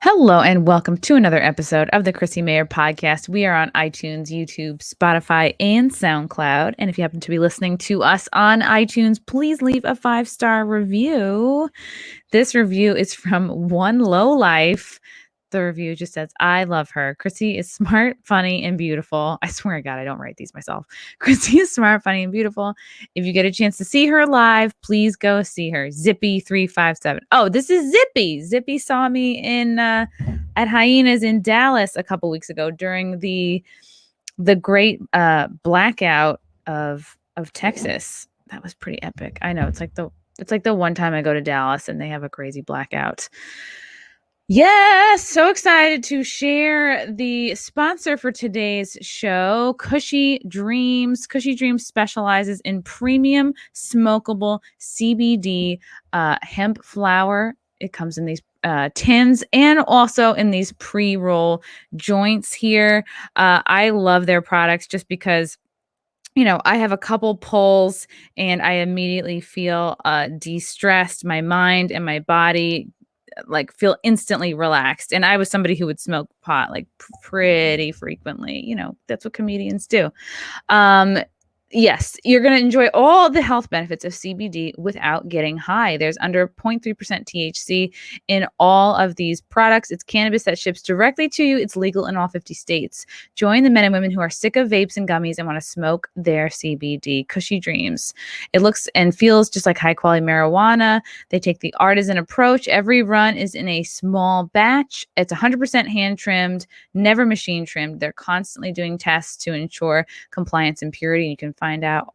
Hello and welcome to another episode of the Chrissie Mayr podcast. We are on iTunes, YouTube, Spotify, and SoundCloud. And if you happen to be listening to us on iTunes, please leave a 5-star review. This review is from One Low Life. The review just says, I love her. Chrissie is smart, funny, and beautiful. I swear to God, I don't write these myself. Chrissie is smart, funny, and beautiful. If you get a chance to see her live, please go see her. Zippy357. Oh, this is Zippy. Zippy saw me at Hyenas in Dallas a couple weeks ago during the great blackout of Texas. That was pretty epic. I know, it's like the one time I go to Dallas and they have a crazy blackout. Yes, so excited to share the sponsor for today's show, Cushy Dreams. Cushy Dreams specializes in premium smokable CBD hemp flower. It comes in these tins and also in these pre-roll joints here. I love their products just because I have a couple pulls and I immediately feel de-stressed. My mind and my body feel instantly relaxed. And I was somebody who would smoke pot pretty frequently. That's what comedians do. Yes, you're going to enjoy all the health benefits of CBD without getting high. There's under 0.3% THC in all of these products. It's cannabis that ships directly to you. It's legal in all 50 states. Join the men and women who are sick of vapes and gummies and want to smoke their CBD. Cushy Dreams. It looks and feels just like high quality marijuana. They take the artisan approach. Every run is in a small batch. It's 100% hand trimmed, never machine trimmed. They're constantly doing tests to ensure compliance and purity. You can find out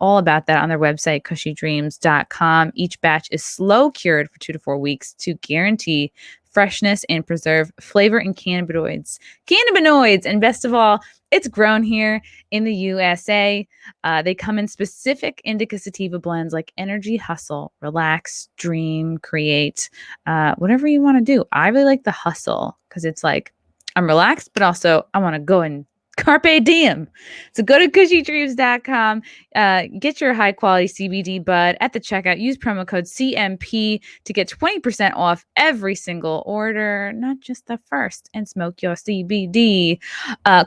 all about that on their website, cushydreams.com. Each batch is slow cured for 2 to 4 weeks to guarantee freshness and preserve flavor and cannabinoids. And best of all, it's grown here in the USA. They come in specific indica sativa blends like energy, hustle, relax, dream, create, whatever you want to do. I really like the hustle because it's like I'm relaxed, but also I want to go and carpe diem. So go to cushydreams.com, get your high quality CBD bud at the checkout. Use promo code CMP to get 20% off every single order, not just the first, and smoke your CBD.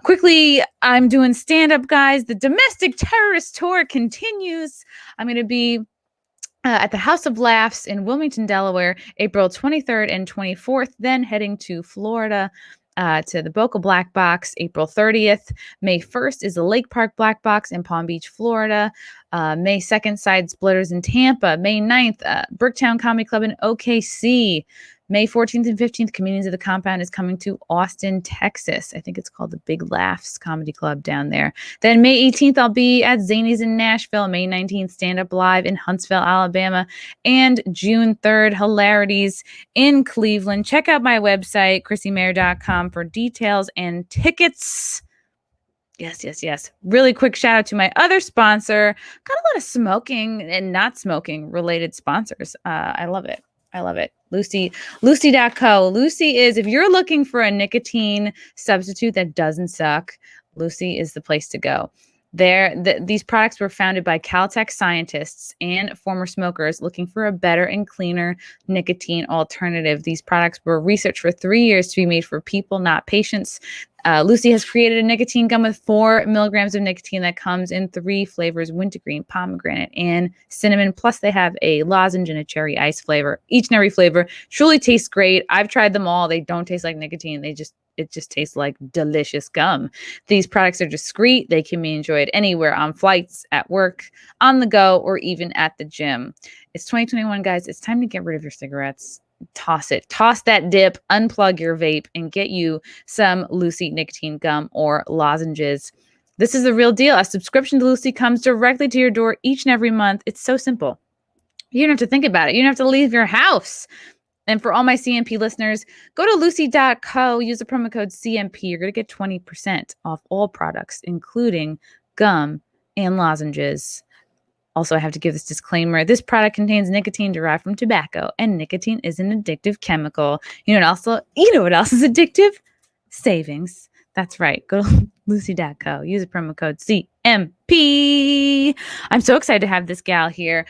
Quickly, I'm doing stand-up, guys. The domestic terrorist tour continues. I'm going to be at the House of Laughs in Wilmington, Delaware, April 23rd and 24th, then heading to Florida to the Boca Black Box, April 30th. May 1st is the Lake Park Black Box in Palm Beach, Florida. May 2nd, Side Splitters in Tampa. May 9th, Bricktown Comedy Club in OKC. May 14th and 15th, Comedians of the Compound is coming to Austin, Texas. I think it's called the Big Laughs Comedy Club down there. Then May 18th, I'll be at Zany's in Nashville. May 19th, Stand Up Live in Huntsville, Alabama. And June 3rd, Hilarities in Cleveland. Check out my website, chrissiemayr.com, for details and tickets. Yes. Really quick shout out to my other sponsor. Got a lot of smoking and not smoking related sponsors. I love it. Lucy.co. Lucy is, if you're looking for a nicotine substitute that doesn't suck, Lucy is the place to go. These products were founded by Caltech scientists and former smokers looking for a better and cleaner nicotine alternative. These products were researched for 3 years to be made for people, not patients. Lucy has created a nicotine gum with 4 milligrams of nicotine that comes in 3 flavors: wintergreen, pomegranate, and cinnamon. Plus, they have a lozenge and a cherry ice flavor. Each and every flavor truly tastes great. I've tried them all. They don't taste like nicotine. It just tastes like delicious gum. These products are discreet. They can be enjoyed anywhere, on flights, at work, on the go, or even at the gym. It's 2021, guys. It's time to get rid of your cigarettes. Toss that dip, unplug your vape, and get you some Lucy nicotine gum or lozenges. This is the real deal. A subscription to Lucy comes directly to your door each and every month. It's so simple. You don't have to think about it. You don't have to leave your house. And for all my CMP listeners, go to lucy.co, use the promo code CMP. You're going to get 20% off all products, including gum and lozenges. Also, I have to give this disclaimer. This product contains nicotine derived from tobacco, and nicotine is an addictive chemical. You know what else is addictive? Savings. That's right. Go to Lucy.co. Use the promo code CMP. I'm so excited to have this gal here.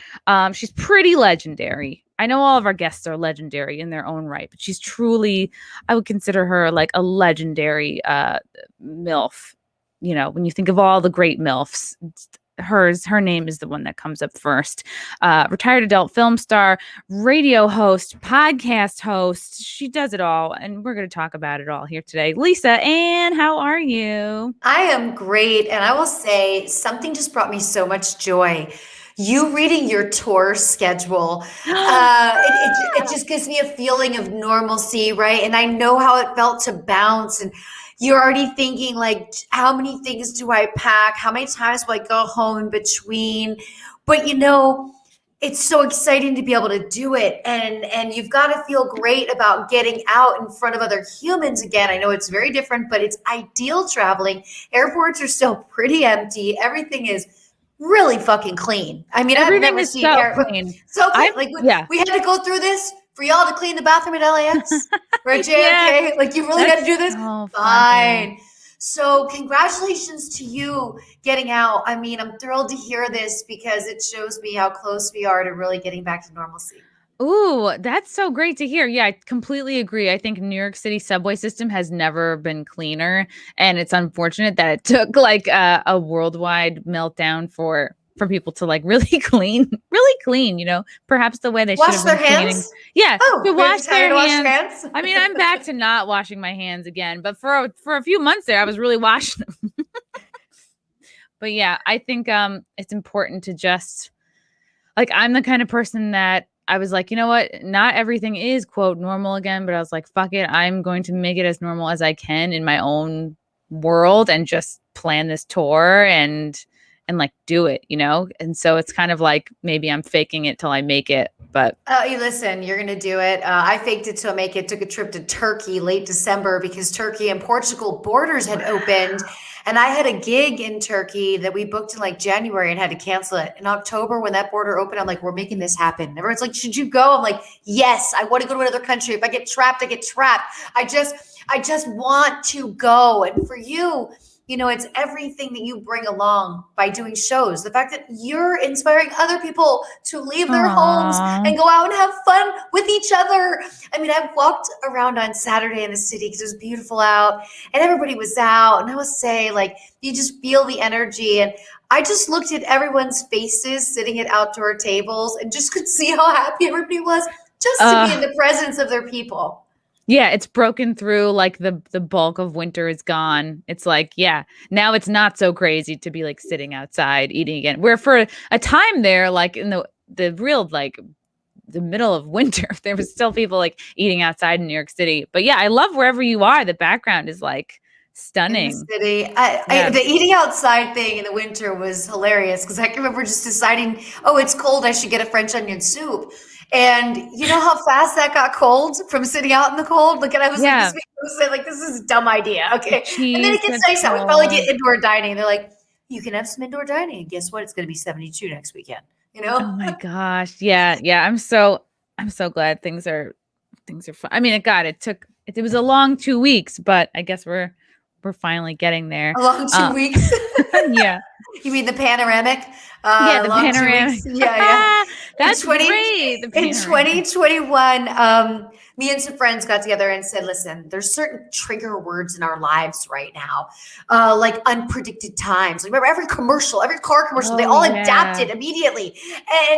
She's pretty legendary. I know all of our guests are legendary in their own right, but she's truly, I would consider her like a legendary MILF. You know, when you think of all the great MILFs, her name is the one that comes up first. Retired adult film star, radio host, podcast host. She does it all, and we're going to talk about it all here today. Lisa Ann, how are you? I am great, and I will say something just brought me so much joy. You reading your tour schedule, it just gives me a feeling of normalcy, right? And I know how it felt to bounce, and you're already thinking like, how many things do I pack? How many times will I go home in between? But it's so exciting to be able to do it, and you've got to feel great about getting out in front of other humans again. I know it's very different, but it's ideal traveling. Airports are still pretty empty. Everything is really fucking clean. I mean, I've never seen clean. So clean. We had to go through this for y'all to clean the bathroom at LAX or at JFK. Yeah. Like, you really got to do this? So fine. So congratulations to you getting out. I mean, I'm thrilled to hear this because it shows me how close we are to really getting back to normalcy. Ooh, that's so great to hear. Yeah, I completely agree. I think New York City subway system has never been cleaner, and it's unfortunate that it took like a worldwide meltdown for people to like really clean, you know, perhaps the way they should have been cleaning. Yeah, to wash their hands. I mean, I'm back to not washing my hands again, but for a few months there, I was really washing them. But yeah, I think it's important to just, like, I'm the kind of person that I was like, you know what? Not everything is, quote, normal again, but I was like, fuck it. I'm going to make it as normal as I can in my own world and just plan this tour and like do it, you know? And so it's kind of like maybe I'm faking it till I make it. But you listen, you're going to do it. I faked it till I make it. Took a trip to Turkey late December because Turkey and Portugal borders had opened. And I had a gig in Turkey that we booked in like January and had to cancel it. In October, when that border opened, I'm like, we're making this happen. And everyone's like, should you go? I'm like, yes, I want to go to another country. If I get trapped, I get trapped. I just want to go. And for you, it's everything that you bring along by doing shows. The fact that you're inspiring other people to leave their homes and go out and have fun with each other. I mean, I walked around on Saturday in the city because it was beautiful out and everybody was out. And I would say, like, you just feel the energy. And I just looked at everyone's faces sitting at outdoor tables and just could see how happy everybody was just to be in the presence of their people. Yeah, it's broken through, like the bulk of winter is gone. It's like, yeah, now it's not so crazy to be like sitting outside eating again. Where for a time there, like in the real, like the middle of winter, there was still people like eating outside in New York City. But yeah, I love wherever you are. The background is like stunning. In the city. The eating outside thing in the winter was hilarious because I can remember just deciding, oh, it's cold, I should get a French onion soup. And you know how fast that got cold from sitting out in the cold? Like, and I was like, this is a dumb idea. Okay. And then it gets nice out. We probably get indoor dining. They're like, you can have some indoor dining. And guess what? It's going to be 72 next weekend. You know? Oh my gosh. Yeah. Yeah. I'm so glad things are fun. I mean, it was a long 2 weeks, but I guess we're finally getting there. A long 2 weeks? Yeah. You mean the panoramic? Yeah, the panoramic. Yeah. That's great. In 2021, me and some friends got together and said, listen, there's certain trigger words in our lives right now, like unpredicted times. Like, remember every car commercial, they all adapted immediately.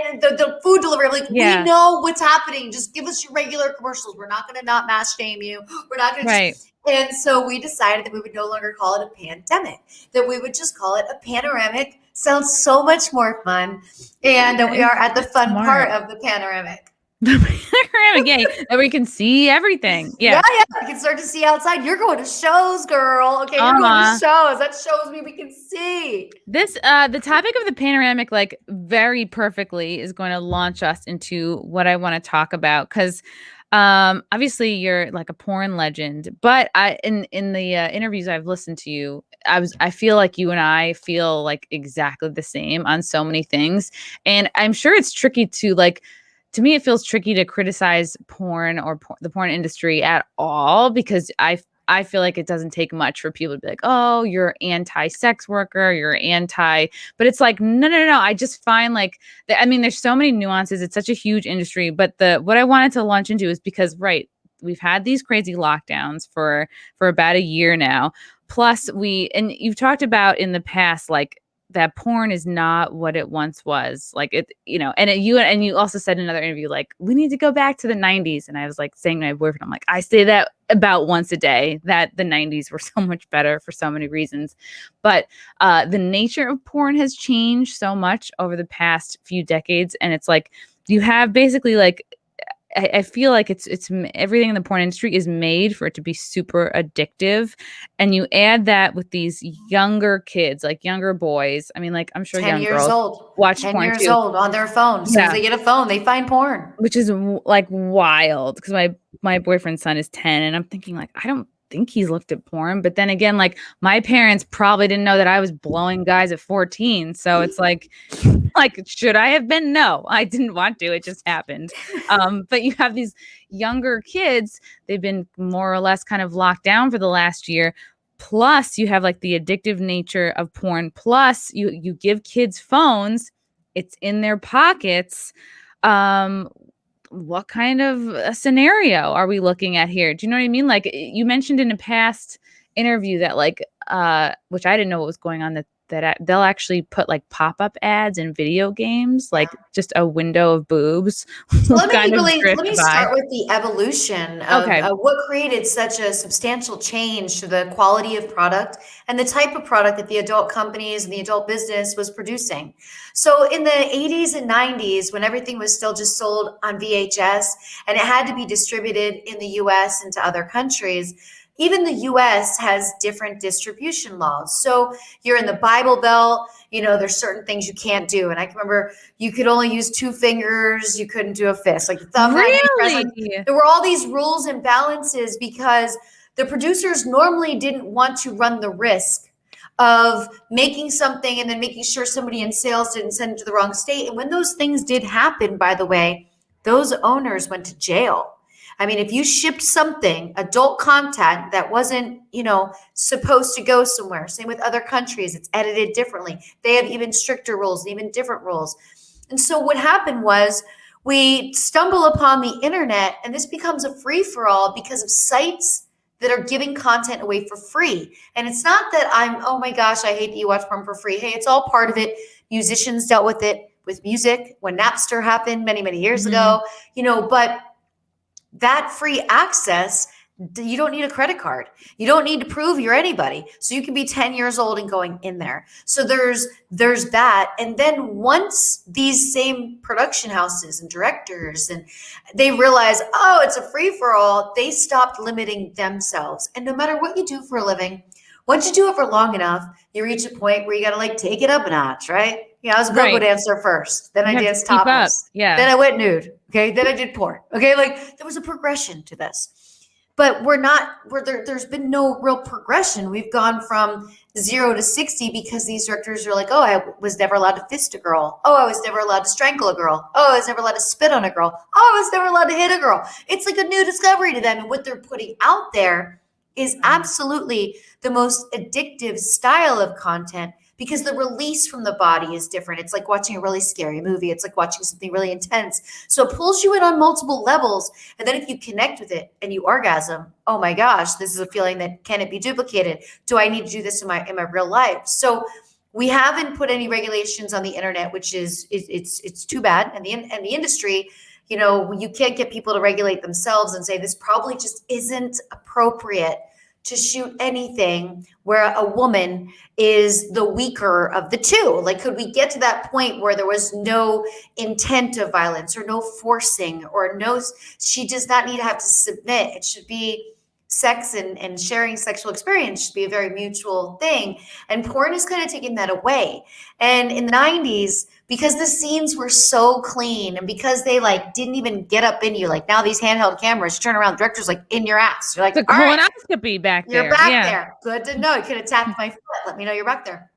And the food delivery, like, we know what's happening. Just give us your regular commercials. We're not going to not mass shame you. We're not going to And so we decided that we would no longer call it a pandemic, that we would just call it a panoramic. Sounds so much more fun. And we are at the fun part of the panoramic. The panoramic, yeah, that we can see everything. Yeah. We can start to see outside. You're going to shows, girl. Okay, you're going to shows. That shows me we can see. This, the topic of the panoramic, like, very perfectly is going to launch us into what I want to talk about because obviously you're like a porn legend, but in the interviews I've listened to you, I feel like you and I feel like exactly the same on so many things. And I'm sure it's tricky to me, it feels tricky to criticize porn or the porn industry at all, because I I feel like it doesn't take much for people to be like, oh, you're anti-sex worker, you're anti, but it's like, no. I just find like, there's so many nuances. It's such a huge industry, but what I wanted to launch into is because, right, we've had these crazy lockdowns for about a year now. Plus and you've talked about in the past, like, that porn is not what it once was. Like, it, you also said in another interview, like, we need to go back to the 90s. And I was like saying to my boyfriend, I'm like, I say that about once a day, that the 90s were so much better for so many reasons. But the nature of porn has changed so much over the past few decades. And it's like, you have basically like, I feel like it's everything in the porn industry is made for it to be super addictive, and you add that with these younger kids, like younger boys. I mean, like, I'm sure 10 young years girls old, watch 10 porn years too. old on their phone. As soon as they get a phone, they find porn. Which is like wild, because my boyfriend's son is 10, and I'm thinking, like, I don't think he's looked at porn. But then again, like, my parents probably didn't know that I was blowing guys at 14. So it's like, should I have been? No, I didn't want to. It just happened. But you have these younger kids. They've been more or less kind of locked down for the last year. Plus, you have like the addictive nature of porn. Plus, you give kids phones. It's in their pockets. What kind of a scenario are we looking at here? Do you know what I mean? Like, you mentioned in a past interview that, like, which I didn't know what was going on, that they'll actually put like pop-up ads in video games, like just a window of boobs. Let me start with the evolution of Okay. what created such a substantial change to the quality of product and the type of product that the adult companies and the adult business was producing. So in the 80s and 90s, when everything was still just sold on VHS and it had to be distributed in the US and to other countries, even the US has different distribution laws. So you're in the Bible Belt, there's certain things you can't do. And I can remember you could only use 2 fingers. You couldn't do a fist. Like the thumb had to be present. There were all these rules and balances because the producers normally didn't want to run the risk of making something and then making sure somebody in sales didn't send it to the wrong state. And when those things did happen, by the way, those owners went to jail. I mean, if you shipped something, adult content that wasn't, supposed to go somewhere, same with other countries, it's edited differently. They have even stricter rules, even different rules. And so what happened was we stumble upon the internet, and this becomes a free-for-all because of sites that are giving content away for free. And it's not that oh my gosh, I hate that you watch porn for free. Hey, it's all part of it. Musicians dealt with it with music when Napster happened many, many years ago, but that free access, you don't need a credit card. You don't need to prove you're anybody. So you can be 10 years old and going in there. So there's that. And then once these same production houses and directors, and they realize, oh, it's a free for all, they stopped limiting themselves. And no matter what you do for a living, once you do it for long enough, you reach a point where you got to like take it up a notch, right? I was a go-go dancer first. Then I danced topless. Yeah. Then I went nude. Okay. Then I did porn. Okay. Like there was a progression to this, but there's been no real progression. We've gone from 0 to 60 because these directors are like, oh, I was never allowed to fist a girl. Oh, I was never allowed to strangle a girl. Oh, I was never allowed to spit on a girl. Oh, I was never allowed to hit a girl. It's like a new discovery to them. And what they're putting out there is absolutely the most addictive style of content, because the release from the body is different. It's like watching a really scary movie. It's like watching something really intense. So it pulls you in on multiple levels. And then if you connect with it and you orgasm, oh my gosh, this is a feeling that can it be duplicated? Do I need to do this in my real life? So we haven't put any regulations on the internet, which is it's too bad. And the industry, you can't get people to regulate themselves and say this probably just isn't appropriate to shoot anything where a woman is the weaker of the two. Like, could we get to that point where there was no intent of violence or no forcing or she does not need to have to submit. It should be sex and sharing sexual experience should be a very mutual thing. And porn is kind of taking that away. And in the 90s, because the scenes were so clean and because they didn't even get up in you, now these handheld cameras, you turn around, director's in your ass. You're like, the colonoscopy back there. You're back there. Good to know. You could have tapped my foot. Let me know you're back there.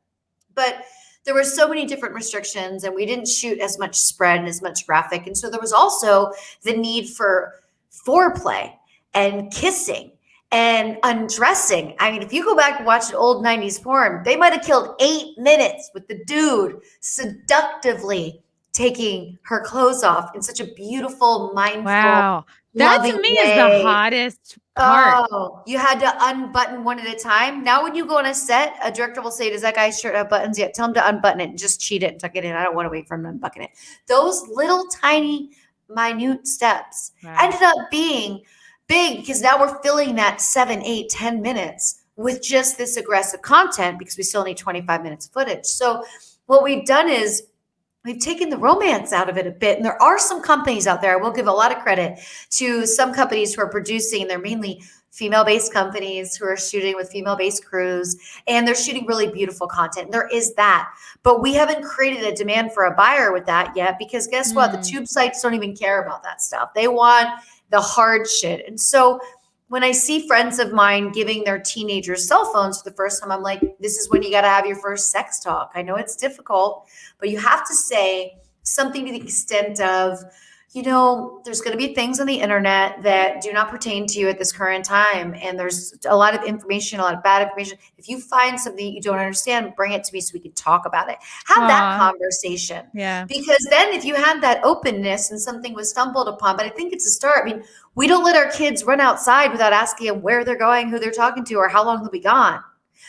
But there were so many different restrictions and we didn't shoot as much spread and as much graphic. And so there was also the need for foreplay and kissing and undressing. I mean, if you go back and watch an old 90s porn, they might have killed 8 minutes with the dude seductively taking her clothes off in such a beautiful, mindful, Wow. That loving to me is the way. hottest part. Oh, you had to unbutton one at a time. Now, when you go on a set, a director will say, does that guy's shirt have buttons yet? Tell him to unbutton it and just cheat it and tuck it in. I don't want to wait for him to unbutton it. Those little tiny, minute steps ended up being big because now we're filling that 7, 8, 10 minutes with just this aggressive content because we still need 25 minutes of footage. So what we've done is we've taken the romance out of it a bit. And there are some companies out there, I will give a lot of credit to some companies who are producing, and they're mainly female-based companies who are shooting with female-based crews, and they're shooting really beautiful content. And there is that. But we haven't created a demand for a buyer with that yet because guess what? The tube sites don't even care about that stuff. They want the hard shit. And so when I see friends of mine giving their teenagers cell phones for the first time, I'm like, this is when you got to have your first sex talk. I know it's difficult, but you have to say something to the extent of, you know, there's going to be things on the internet that do not pertain to you at this current time. And there's a lot of information, a lot of bad information. If you find something you don't understand, bring it to me so we can talk about it. Have that conversation. Yeah. Because then if you had that openness and something was stumbled upon, but I think it's a start. I mean, we don't let our kids run outside without asking them where they're going, who they're talking to, or how long they'll be gone.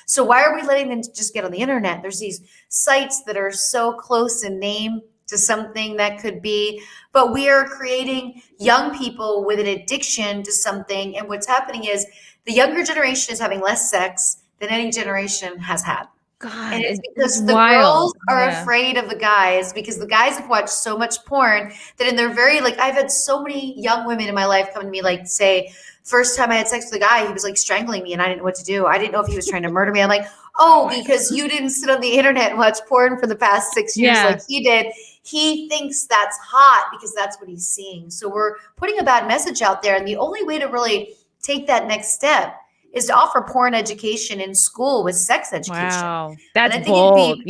So why are we letting them just get on the internet? There's these sites that are so close in name to something that could be, but we are creating young people with an addiction to something. And what's happening is the younger generation is having less sex than any generation has had. God, and it's because the girls are afraid of the guys because the guys have watched so much porn that in their very, like, I've had so many young women in my life come to me, like, say, first time I had sex with a guy, he was like strangling me and I didn't know what to do. I didn't know if he was trying to murder me. I'm like, oh, because you didn't sit on the internet and watch porn for the past 6 years like he did. He thinks that's hot because that's what he's seeing. So we're putting a bad message out there. And the only way to really take that next step is to offer porn education in school with sex education. Wow, that's bold.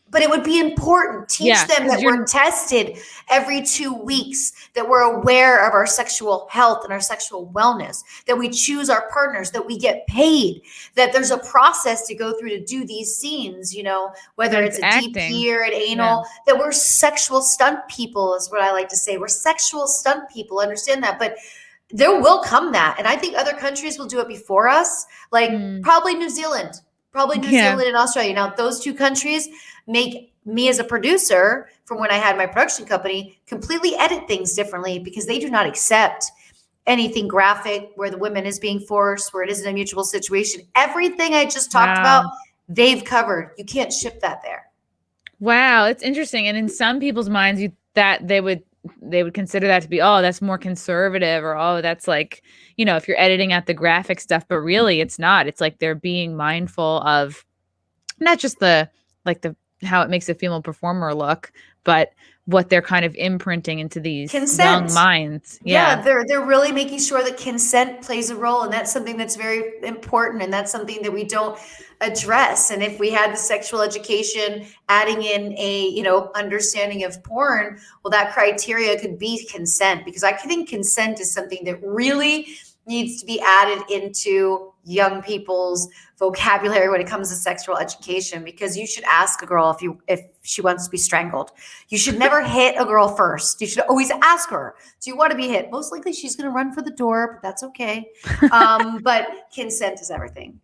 But it would be important. Teach them that we're tested every 2 weeks, that we're aware of our sexual health and our sexual wellness, that we choose our partners, that we get paid, that there's a process to go through to do these scenes, you know, whether it's a DP or an anal, that we're sexual stunt people is what I like to say. We're sexual stunt people, understand that. But there will come that. And I think other countries will do it before us, like probably New Zealand. Probably New Zealand and Australia. Now, those two countries make me as a producer from when I had my production company completely edit things differently because they do not accept anything graphic where the woman is being forced, where it isn't a mutual situation. Everything I just talked about, they've covered. You can't ship that there. Wow, it's interesting. And in some people's minds, they would consider that to be, oh, that's more conservative, or oh, that's like, you know, if you're editing out the graphic stuff, but really it's not. It's like they're being mindful of not just the how it makes a female performer look, but what they're kind of imprinting into these young minds. Yeah, they're really making sure that consent plays a role, and that's something that's very important, and that's something that we don't address. And if we had the sexual education adding in a, you know, understanding of porn, well, that criteria could be consent, because I think consent is something that really needs to be added into young people's vocabulary when it comes to sexual education, because you should ask a girl if she wants to be strangled. You should never hit a girl first. You should always ask her, do you want to be hit? Most likely she's going to run for the door, but that's okay. But consent is everything.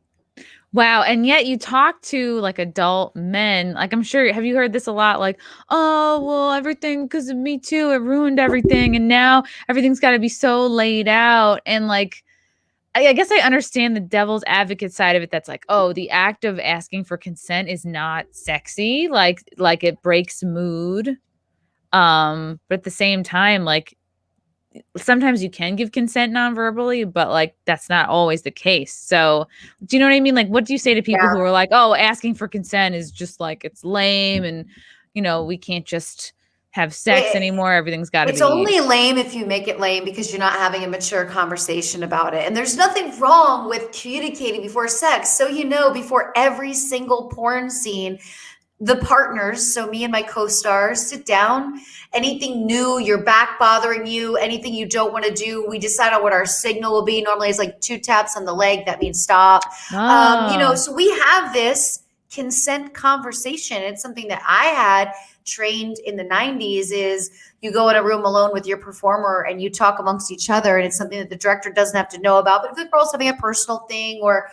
Wow. And yet you talk to like adult men, like I'm sure, have you heard this a lot? Like, oh, well, everything because of Me Too, it ruined everything. And now everything's got to be so laid out. And like, I guess I understand the devil's advocate side of it. That's like, oh, the act of asking for consent is not sexy. Like it breaks mood. But at the same time, like, sometimes you can give consent non-verbally, but like that's not always the case. So do you know what I mean? Like, what do you say to people who are like, oh, asking for consent is just like, it's lame, and you know, we can't just have sex anymore, everything's got to be. It's only lame if you make it lame because you're not having a mature conversation about it. And there's nothing wrong with communicating before sex. So, you know, before every single porn scene, the partners, so me and my co-stars, sit down. Anything new, your back bothering you, anything you don't want to do, we decide on what our signal will be. Normally it's like 2 taps on the leg. That means stop. Oh, So we have this consent conversation. It's something that I had trained in the 90s is you go in a room alone with your performer and you talk amongst each other, and it's something that the director doesn't have to know about. But if the girl's having a personal thing, or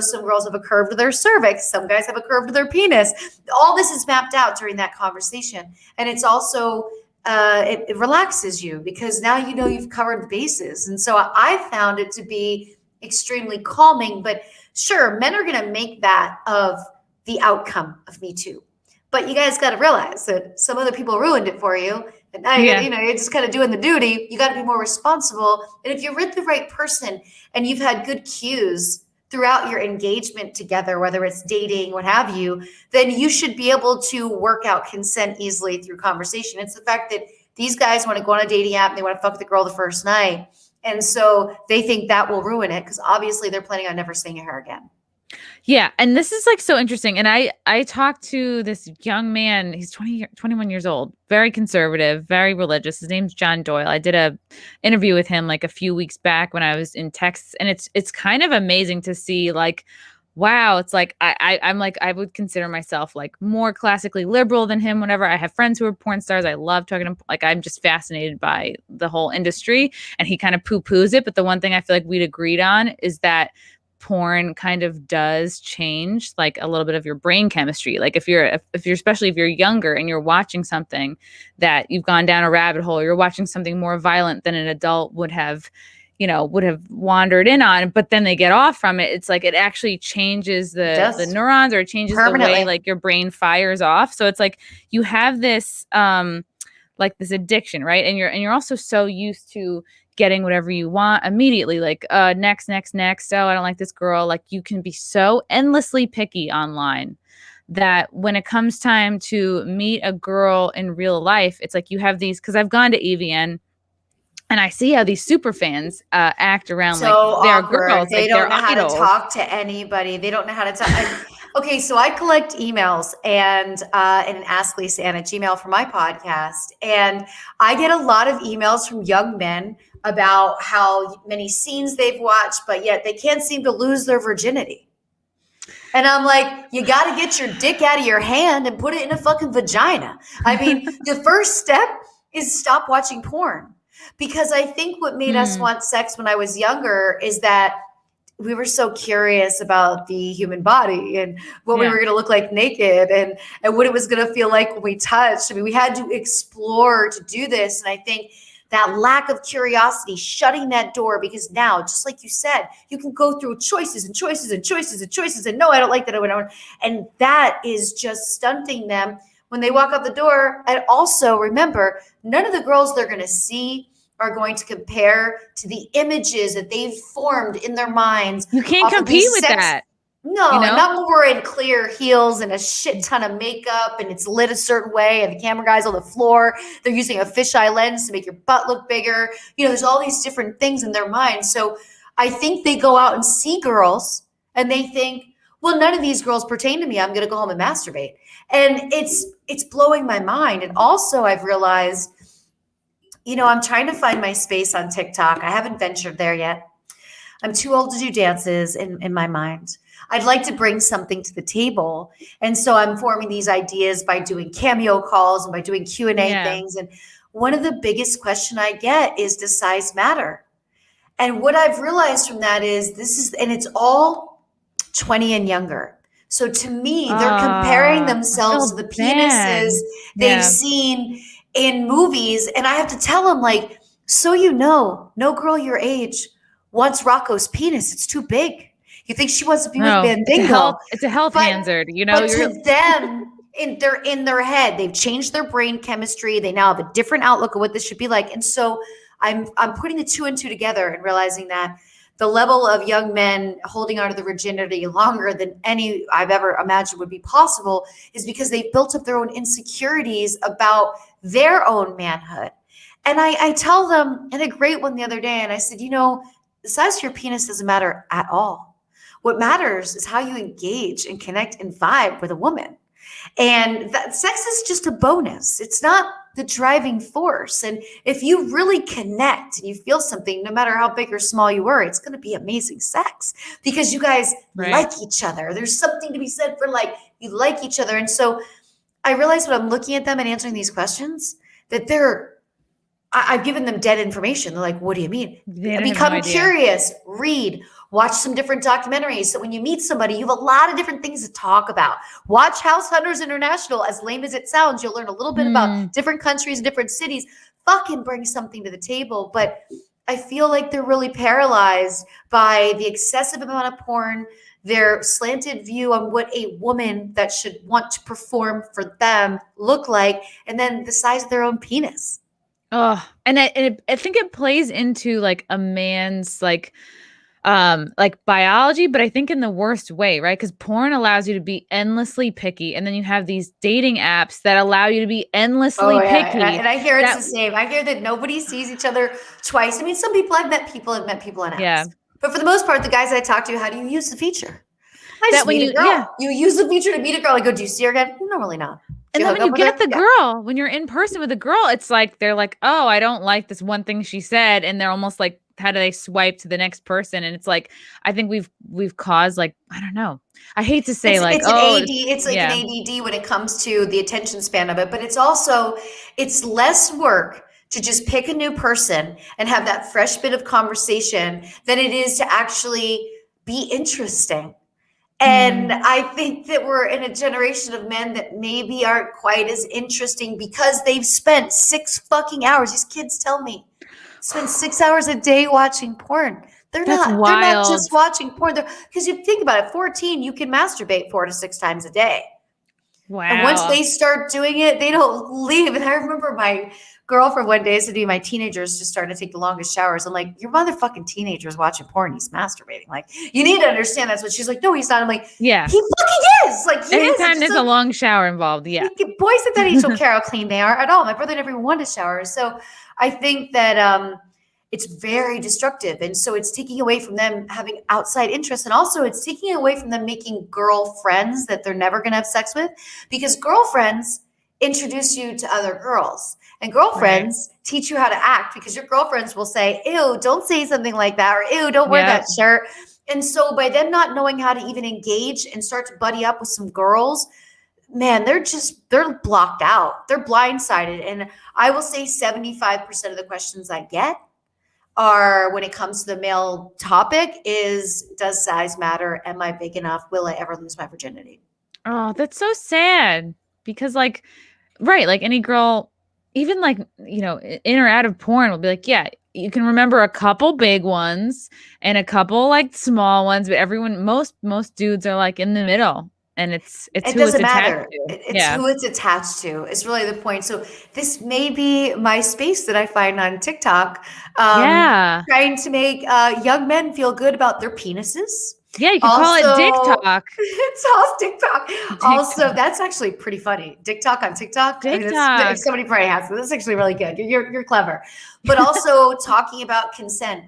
some girls have a curve to their cervix, some guys have a curve to their penis, all this is mapped out during that conversation. And it's also it relaxes you because now you've covered the bases. And so I found it to be extremely calming. But sure, men are going to make that of the outcome of Me Too. But you guys got to realize that some other people ruined it for you. And now you're just kind of doing the duty. You got to be more responsible. And if you're with the right person and you've had good cues throughout your engagement together, whether it's dating, what have you, then you should be able to work out consent easily through conversation. It's the fact that these guys want to go on a dating app and they want to fuck the girl the first night. And so they think that will ruin it because obviously they're planning on never seeing her again. Yeah. And this is like so interesting. And I talked to this young man. He's 21 years old, very conservative, very religious. His name's John Doyle. I did a interview with him like a few weeks back when I was in Texas. And it's kind of amazing to see like, wow, it's like I'm like I would consider myself like more classically liberal than him. Whenever I have friends who are porn stars, I love talking to like I'm just fascinated by the whole industry. And he kind of poo-poos it. But the one thing I feel like we'd agreed on is that porn kind of does change like a little bit of your brain chemistry. Like if you're especially if you're younger and you're watching something that you've gone down a rabbit hole, you're watching something more violent than an adult would have wandered in on, but then they get off from it. It's like it actually changes the neurons, or it changes the way like your brain fires off. So it's like you have this like this addiction, right? And you're also so used to getting whatever you want immediately, like next. Oh, I don't like this girl. Like you can be so endlessly picky online that when it comes time to meet a girl in real life, it's like you have these, because I've gone to EVN and I see how these super fans act around so like they're awkward. girls. They like don't they're know idols. how to talk to anybody. They don't know how to talk. Okay, so I collect emails and Ask Lisa Ann at Gmail for my podcast. And I get a lot of emails from young men about how many scenes they've watched, but yet they can't seem to lose their virginity. And I'm like, you got to get your dick out of your hand and put it in a fucking vagina. I mean, the first step is stop watching porn. Because I think what made us want sex when I was younger is that we were so curious about the human body and what we were going to look like naked and what it was going to feel like when we touched. I mean, we had to explore to do this. And I think that lack of curiosity, shutting that door, because now, just like you said, you can go through choices and choices and choices and choices. And no, I don't like that. And that is just stunting them when they walk out the door. And also remember, none of the girls they're going to see are going to compare to the images that they've formed in their minds. You can't compete with that. No, not when we're in clear heels and a shit ton of makeup and it's lit a certain way and the camera guy's on the floor. They're using a fisheye lens to make your butt look bigger. There's all these different things in their mind. So I think they go out and see girls and they think, well, none of these girls pertain to me. I'm going to go home and masturbate. And it's blowing my mind. And also I've realized, I'm trying to find my space on TikTok. I haven't ventured there yet. I'm too old to do dances in my mind. I'd like to bring something to the table. And so I'm forming these ideas by doing cameo calls and by doing Q&A things. And one of the biggest question I get is, does size matter? And what I've realized from that is and it's all 20 and younger. So to me, they're comparing themselves to the penises they've seen in movies. And I have to tell them, like, so no girl your age wants Rocco's penis. It's too big. You think she wants to be with Bandingo. It's a health hazard, But to them, they're in their head. They've changed their brain chemistry. They now have a different outlook of what this should be like. And so I'm putting the two and two together and realizing that the level of young men holding onto their virginity longer than any I've ever imagined would be possible is because they've built up their own insecurities about their own manhood. And I tell them, and a great one the other day, and I said, the size of your penis doesn't matter at all. What matters is how you engage and connect and vibe with a woman. And that sex is just a bonus. It's not the driving force. And if you really connect and you feel something, no matter how big or small you were, it's going to be amazing sex because you guys like each other. There's something to be said for like, you like each other. And so I realized when I'm looking at them and answering these questions that I've given them dead information. They're like, what do you mean? Become curious, read, watch some different documentaries. So when you meet somebody, you have a lot of different things to talk about. Watch House Hunters International. As lame as it sounds, you'll learn a little bit about different countries, different cities. Fucking bring something to the table. But I feel like they're really paralyzed by the excessive amount of porn, their slanted view on what a woman that should want to perform for them look like, and then the size of their own penis. Oh, and I think it plays into like a man's like biology, but I think in the worst way, right? Because porn allows you to be endlessly picky, and then you have these dating apps that allow you to be endlessly picky. And I hear it's the same. I hear that nobody sees each other twice. I mean, some people I've met people on apps. Yeah. But for the most part, the guys I talk to, how do you use the feature? I just meet a girl. You use the feature to meet a girl. I go, do you see her again? Normally not. And then when you get the girl, when you're in person with a girl, it's like, they're like, oh, I don't like this one thing she said. And they're almost like, how do they swipe to the next person? And it's like, I think we've caused like, I don't know. I hate to say it's an ADD when it comes to the attention span of it, but it's less work to just pick a new person and have that fresh bit of conversation than it is to actually be interesting. And I think that we're in a generation of men that maybe aren't quite as interesting because they've spent 6 fucking hours. These kids tell me spend 6 hours a day watching porn. They're not just watching porn. Because you think about it, 14, you can masturbate 4 to 6 times a day. Wow. And once they start doing it, they don't leave. And I remember my girlfriend one day said to me, my teenagers just started to take the longest showers. I'm like, your motherfucking teenager's watching porn. He's masturbating. Like, you need to understand that's what she's like. No, he's not. I'm like, yeah, he fucking is. Like, anytime there's a long shower involved. Yeah. Boys at that age don't care how clean they are at all. My brother never even wanted to shower. So I think that it's very destructive. And so it's taking away from them having outside interests. And also it's taking away from them making girlfriends that they're never going to have sex with, because girlfriends introduce you to other girls. And girlfriends teach you how to act, because your girlfriends will say, ew, don't say something like that, or ew, don't wear that shirt. And so by them not knowing how to even engage and start to buddy up with some girls, man, they're blocked out. They're blindsided. And I will say 75% of the questions I get are, when it comes to the male topic, is, does size matter? Am I big enough? Will I ever lose my virginity? Oh, that's so sad. Because like any girl, even like, in or out of porn, will be like, yeah, you can remember a couple big ones and a couple like small ones, but most dudes are like in the middle, and it doesn't matter. It's who it's attached to. It's really the point. So this may be my space that I find on TikTok, trying to make young men feel good about their penises. Yeah, you can call it Dick Talk. It's all TikTok. Also, that's actually pretty funny. Dick Talk on TikTok. I mean, somebody probably has it. That's actually really good. You're clever. But also talking about consent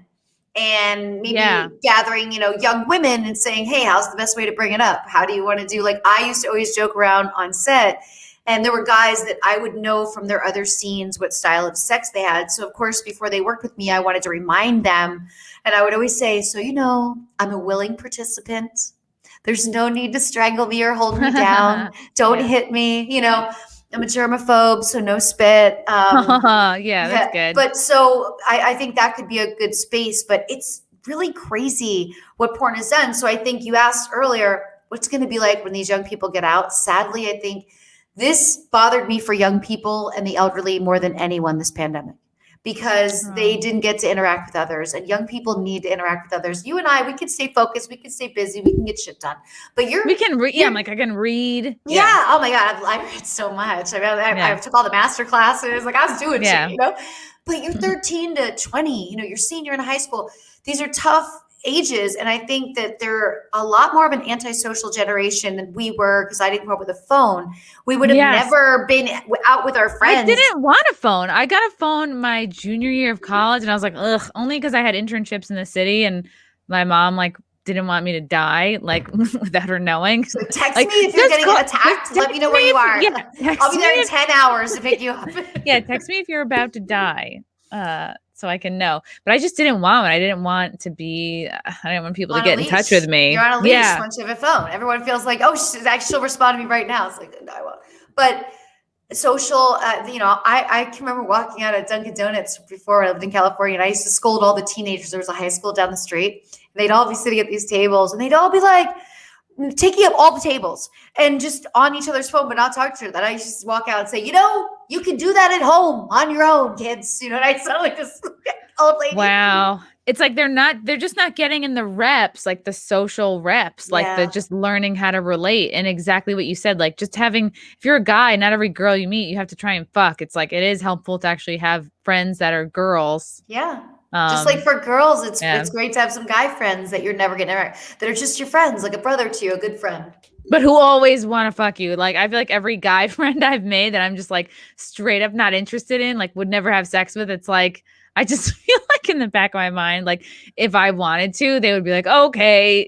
and maybe gathering, young women and saying, hey, how's the best way to bring it up? How do you want to do? Like, I used to always joke around on set, and there were guys that I would know from their other scenes what style of sex they had. So, of course, before they worked with me, I wanted to remind them. And I would always say, so, I'm a willing participant. There's no need to strangle me or hold me down. Don't hit me. I'm a germaphobe, so no spit. That's good. But so I think that could be a good space. But it's really crazy what porn has done. So I think you asked earlier, what's going to be like when these young people get out? Sadly, I think this bothered me for young people and the elderly more than anyone this pandemic, because they didn't get to interact with others, and young people need to interact with others. You and I, we can stay focused, we can stay busy, we can get shit done. But we can read. Yeah, I can read. Yeah. Oh my God, I read so much. I took all the master classes. Like, I was doing shit, But you're 13 to 20. You're senior in high school. These are tough ages, and I think that they're a lot more of an antisocial generation than we were, because I didn't grow up with a phone. We would have never been out with our friends. I didn't want a phone. I got a phone my junior year of college, and I was like, ugh, only because I had internships in the city, and my mom didn't want me to die, like without her knowing. So text Like, me if you're getting attacked. Let me know where you are. Yeah, I'll be there in 10 hours to pick you up. Yeah, text me if you're about to die, so I can know. But I just didn't want. I didn't want to be. I didn't want people to get in touch with me. You're on a leash once you have a phone. Everyone feels like, oh, she'll respond to me right now. It's like, no, I won't. But social, I can remember walking out at Dunkin' Donuts before I lived in California, and I used to scold all the teenagers. There was a high school down the street, and they'd all be sitting at these tables, and they'd all be like taking up all the tables and just on each other's phone, but not talk to her. Then I used to walk out and say, you can do that at home on your own, kids. And I sound like this old lady. Wow. It's like they're just not getting in the reps, like the social reps, like the just learning how to relate. And exactly what you said, like just having, if you're a guy, not every girl you meet, you have to try and fuck. It's like, it is helpful to actually have friends that are girls. Yeah. Just like for girls, it's great to have some guy friends that you're never getting around, that are just your friends, like a brother to you, a good friend. But who always want to fuck you. Like, I feel like every guy friend I've made that I'm just like straight up not interested in, like would never have sex with. It's like, I just feel like in the back of my mind, like if I wanted to, they would be like, okay,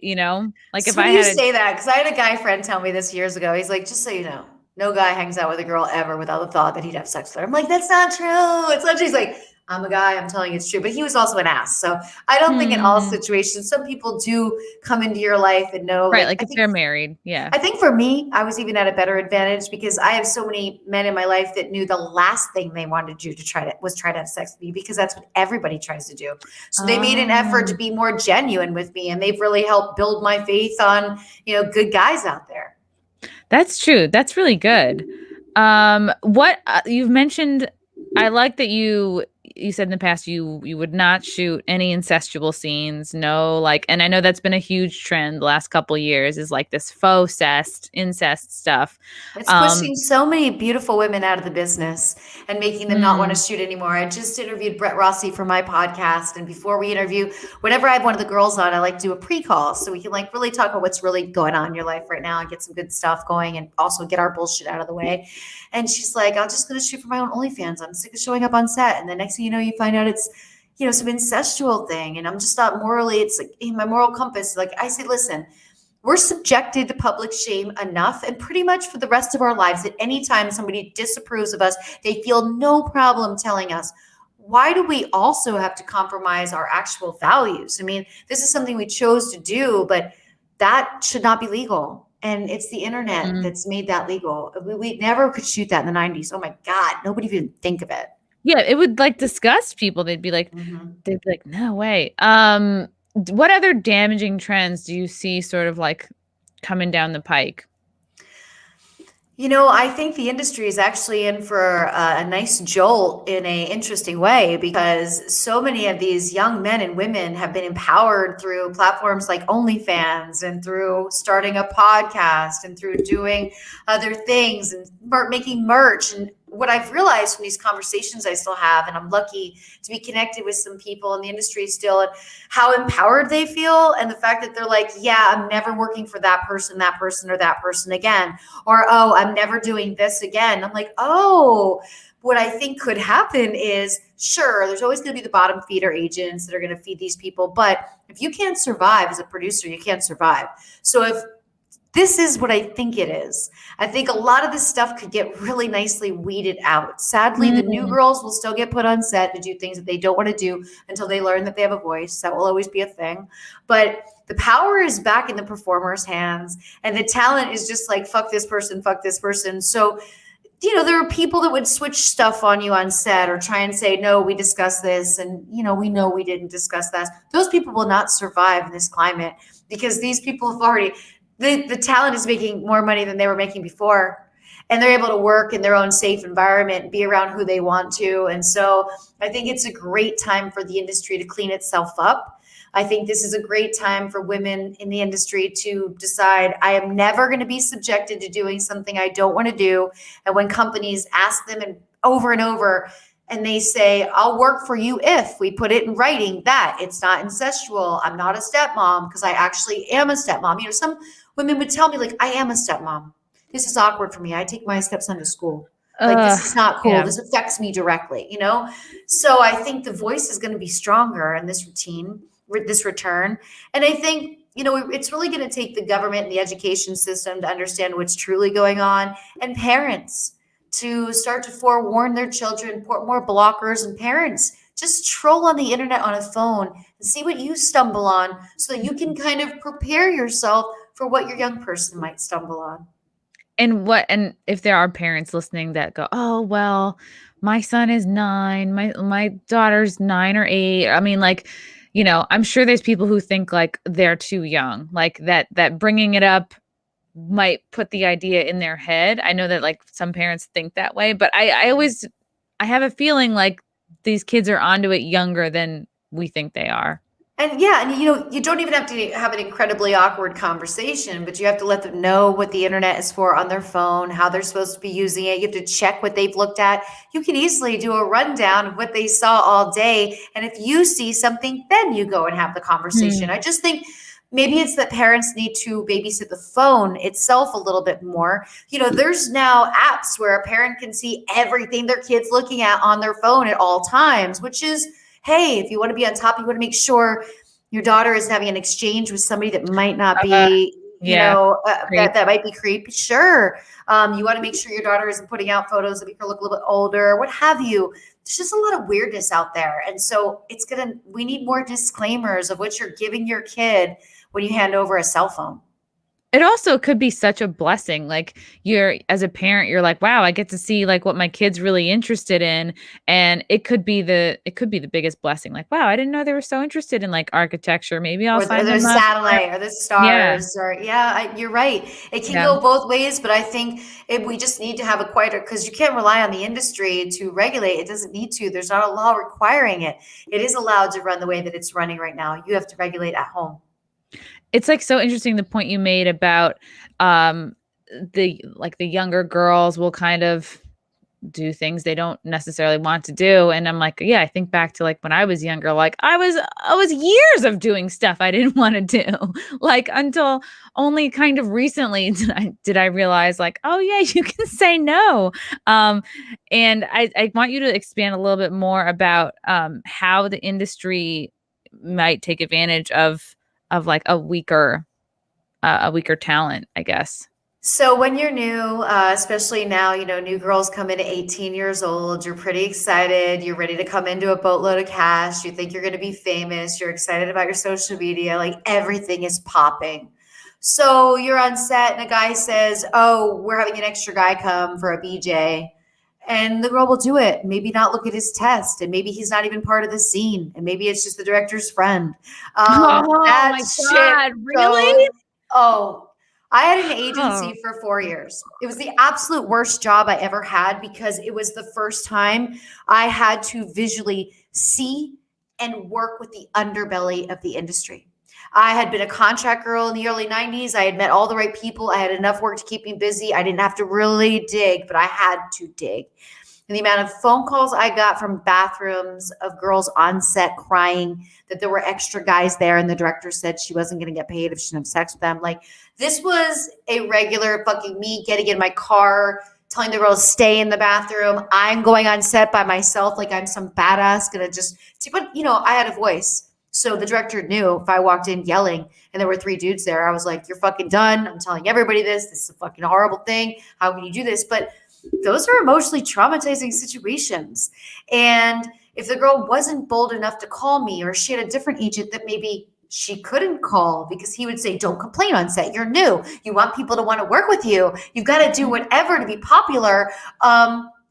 like so if I had say that, because I had a guy friend tell me this years ago. He's like, just so you know, no guy hangs out with a girl ever without the thought that he'd have sex with her. I'm like, that's not true. It's not true. He's like, I'm a guy, I'm telling you it's true. But he was also an ass. So I don't think in all situations, some people do come into your life and know. Right, like if they're married. Yeah. I think for me, I was even at a better advantage because I have so many men in my life that knew the last thing they wanted to do try to have sex with me, because that's what everybody tries to do. So they made an effort to be more genuine with me, and they've really helped build my faith on, good guys out there. That's true. That's really good. What you've mentioned, I like that you said in the past you would not shoot any incestual scenes. No, like, and I know that's been a huge trend the last couple of years, is like this faux incest stuff. It's pushing so many beautiful women out of the business and making them not want to shoot anymore. I just interviewed Brett Rossi for my podcast, and before we interview, whenever I have one of the girls on, I like to do a pre-call so we can like really talk about what's really going on in your life right now and get some good stuff going, and also get our bullshit out of the way. And she's like, I'm just going to shoot for my own OnlyFans. I'm sick of showing up on set. And the next thing you know, you find out it's, some incestual thing. And I'm just not morally, it's like in my moral compass. Like I say, listen, we're subjected to public shame enough, and pretty much for the rest of our lives. At any time somebody disapproves of us, they feel no problem telling us. Why do we also have to compromise our actual values? I mean, this is something we chose to do, but that should not be legal. And it's the internet that's made that legal. We never could shoot that in the 90s. Oh my God, nobody even think of it. Yeah, it would like disgust people. They'd be like, no way. What other damaging trends do you see sort of like coming down the pike? I think the industry is actually in for a nice jolt in an interesting way, because so many of these young men and women have been empowered through platforms like OnlyFans, and through starting a podcast, and through doing other things, and making merch. And what I've realized from these conversations I still have, and I'm lucky to be connected with some people in the industry still, and how empowered they feel, and the fact that they're like, yeah, I'm never working for that person, or that person again, or, oh, I'm never doing this again. I'm like, oh, what I think could happen is, sure, there's always going to be the bottom feeder agents that are going to feed these people. But if you can't survive as a producer, you can't survive. So if this is what I think it is, I think a lot of this stuff could get really nicely weeded out. Sadly, the new girls will still get put on set to do things that they don't want to do until they learn that they have a voice. That will always be a thing. But the power is back in the performer's hands, and the talent is just like, fuck this person, fuck this person. So, there are people that would switch stuff on you on set, or try and say, no, we discussed this, and, we know we didn't discuss that. Those people will not survive in this climate, because these people have already... The talent is making more money than they were making before, and they're able to work in their own safe environment and be around who they want to. And so I think it's a great time for the industry to clean itself up. I think this is a great time for women in the industry to decide, I am never going to be subjected to doing something I don't want to do. And when companies ask them and over, and they say, I'll work for you if we put it in writing that it's not incestual. I'm not a stepmom, because I actually am a stepmom. Some women would tell me, like, I am a stepmom. This is awkward for me. I take my stepson to school. Like, this is not cool. Yeah. This affects me directly, So I think the voice is going to be stronger in this return. And I think, it's really going to take the government and the education system to understand what's truly going on, and parents to start to forewarn their children, put more blockers, and parents just troll on the internet on a phone and see what you stumble on so that you can kind of prepare yourself for what your young person might stumble on. And if there are parents listening that go, oh, well, my son is 9, my daughter's 9 or 8. I mean, like, I'm sure there's people who think like they're too young, like that bringing it up might put the idea in their head. I know that like some parents think that way, but I have a feeling like these kids are onto it younger than we think they are. And you don't even have to have an incredibly awkward conversation, but you have to let them know what the internet is for on their phone, how they're supposed to be using it. You have to check what they've looked at. You can easily do a rundown of what they saw all day. And if you see something, then you go and have the conversation. I just think maybe it's that parents need to babysit the phone itself a little bit more. There's now apps where a parent can see everything their kid's looking at on their phone at all times, which is, hey, if you want to be on top, you want to make sure your daughter is having an exchange with somebody that might not be, that might be creepy. Sure. You want to make sure your daughter isn't putting out photos that make her look a little bit older, what have you. There's just a lot of weirdness out there. And so we need more disclaimers of what you're giving your kid when you hand over a cell phone. It also could be such a blessing. Like as a parent, you're like, wow, I get to see like what my kid's really interested in. And it could be the biggest blessing. Like, wow, I didn't know they were so interested in like architecture. Maybe I'll sign them up. Satellite or the stars you're right. It can go both ways, but I think we just need to have a quieter, because you can't rely on the industry to regulate. It doesn't need to. There's not a law requiring it. It is allowed to run the way that it's running right now. You have to regulate at home. It's like so interesting the point you made about the younger girls will kind of do things they don't necessarily want to do. And I'm like, yeah, I think back to like when I was younger, like I was years of doing stuff I didn't want to do. Like until only kind of recently did I realize like, oh yeah, you can say no. And I want you to expand a little bit more about how the industry might take advantage of like a weaker talent, I guess. So when you're new, especially now, new girls come in at 18 years old, you're pretty excited. You're ready to come into a boatload of cash. You think you're going to be famous. You're excited about your social media. Like everything is popping. So you're on set and a guy says, oh, we're having an extra guy come for a BJ. And the girl will do it. Maybe not look at his test. And maybe he's not even part of the scene. And maybe it's just the director's friend. Oh my God, really? I had an agency for 4 years. It was the absolute worst job I ever had because it was the first time I had to visually see and work with the underbelly of the industry. I had been a contract girl in the early 90s. I had met all the right people. I had enough work to keep me busy. I didn't have to really dig, but I had to dig. And the amount of phone calls I got from bathrooms of girls on set crying that there were extra guys there and the director said she wasn't going to get paid if she didn't have sex with them. Like this was a regular fucking me getting in my car, telling the girls stay in the bathroom. I'm going on set by myself like I'm some badass going to just see. But, I had a voice. So the director knew if I walked in yelling and there were 3 dudes there, I was like, you're fucking done. I'm telling everybody this. This is a fucking horrible thing. How can you do this? But those are emotionally traumatizing situations. And if the girl wasn't bold enough to call me, or she had a different agent that maybe she couldn't call because he would say, don't complain on set. You're new. You want people to want to work with you. You've got to do whatever to be popular.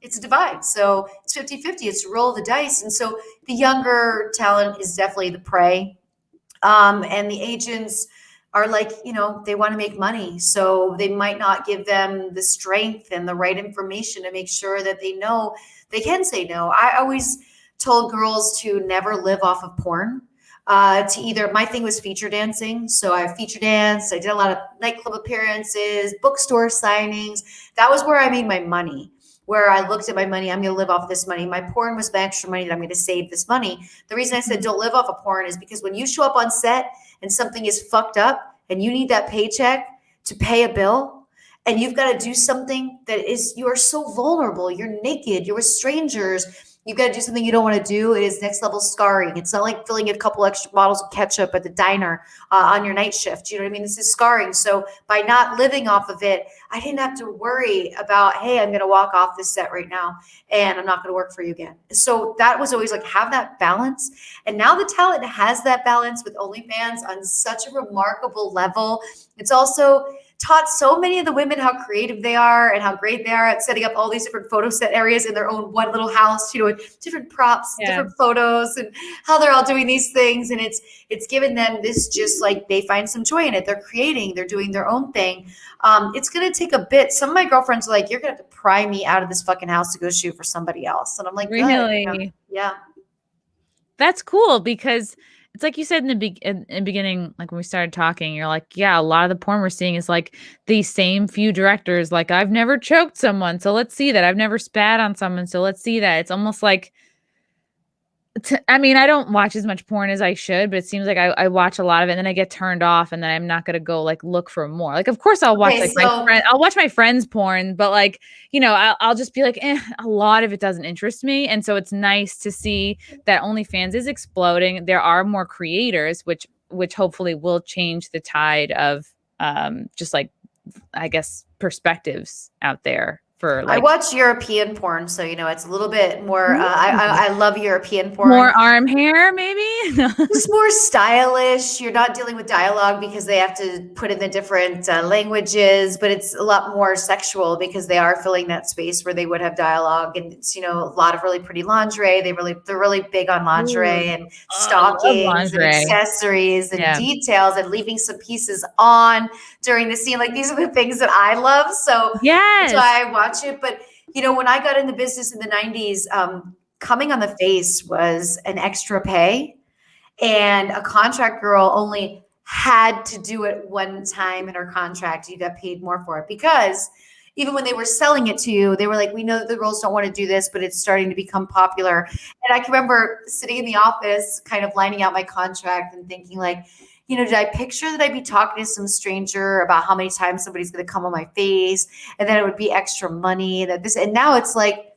It's a divide. So it's 50-50. It's a roll of the dice. And so the younger talent is definitely the prey. And the agents are like, they want to make money. So they might not give them the strength and the right information to make sure that they know they can say no. I always told girls to never live off of porn. My thing was feature dancing. So I feature danced. I did a lot of nightclub appearances, bookstore signings. That was where I made my money. Where I looked at my money, I'm going to live off this money. My porn was my extra money that I'm going to save this money. The reason I said don't live off of porn is because when you show up on set and something is fucked up and you need that paycheck to pay a bill and you've got to do something that is, you are so vulnerable. You're naked. You're with strangers. you've got to do something you don't want to do. It is next level scarring. It's not like filling a couple extra bottles of ketchup at the diner on your night shift. You know what I mean? This is scarring. So by not living off of it, I didn't have to worry about, hey, I'm going to walk off this set right now and I'm not going to work for you again. So that was always like, have that balance. And now the talent has that balance with OnlyFans on such a remarkable level. It's also taught so many of the women how creative they are and how great they are at setting up all these different photo set areas in their own one little house, you know, with different props, different photos, and how they're all doing these things. And it's given them this, just like they find some joy in it. They're creating, they're doing their own thing. It's going to take a bit. Some of my girlfriends are like, you're going to have to pry me out of this fucking house to go shoot for somebody else. And I'm like, really? Yeah. That's cool, because it's like you said in the beginning, like when we started talking, you're like, yeah, a lot of the porn we're seeing is like these same few directors. Like, I've never choked someone, so let's see that. I've never spat on someone, so let's see that. It's almost like, I mean, I don't watch as much porn as I should, but it seems like I watch a lot of it, and then I get turned off, and then I'm not gonna go like look for more. Like, of course, I'll watch I'll watch my friends' porn, but like, you know, I'll just be like, a lot of it doesn't interest me, and so it's nice to see that OnlyFans is exploding. There are more creators, which hopefully will change the tide of just like, I guess, perspectives out there. For like, I watch European porn, so you know it's a little bit more. I love European porn. More arm hair, maybe. Just more stylish. You're not dealing with dialogue because they have to put in the different languages, but it's a lot more sexual because they are filling that space where they would have dialogue, and it's, you know, a lot of really pretty lingerie. They're really big on lingerie and stockings and accessories and details and leaving some pieces on during the scene. Like, these are the things that I love. So that's why I watch it. But you know, when I got in the business in the 90s, coming on the face was an extra pay, and a contract girl only had to do it one time in her contract. You got paid more for it, because even when they were selling it to you, they were like, we know that the girls don't want to do this, but it's starting to become popular. And I can remember sitting in the office kind of lining out my contract and thinking like, you know, did I picture that I'd be talking to some stranger about how many times somebody's going to come on my face, and then it would be extra money, and now it's like,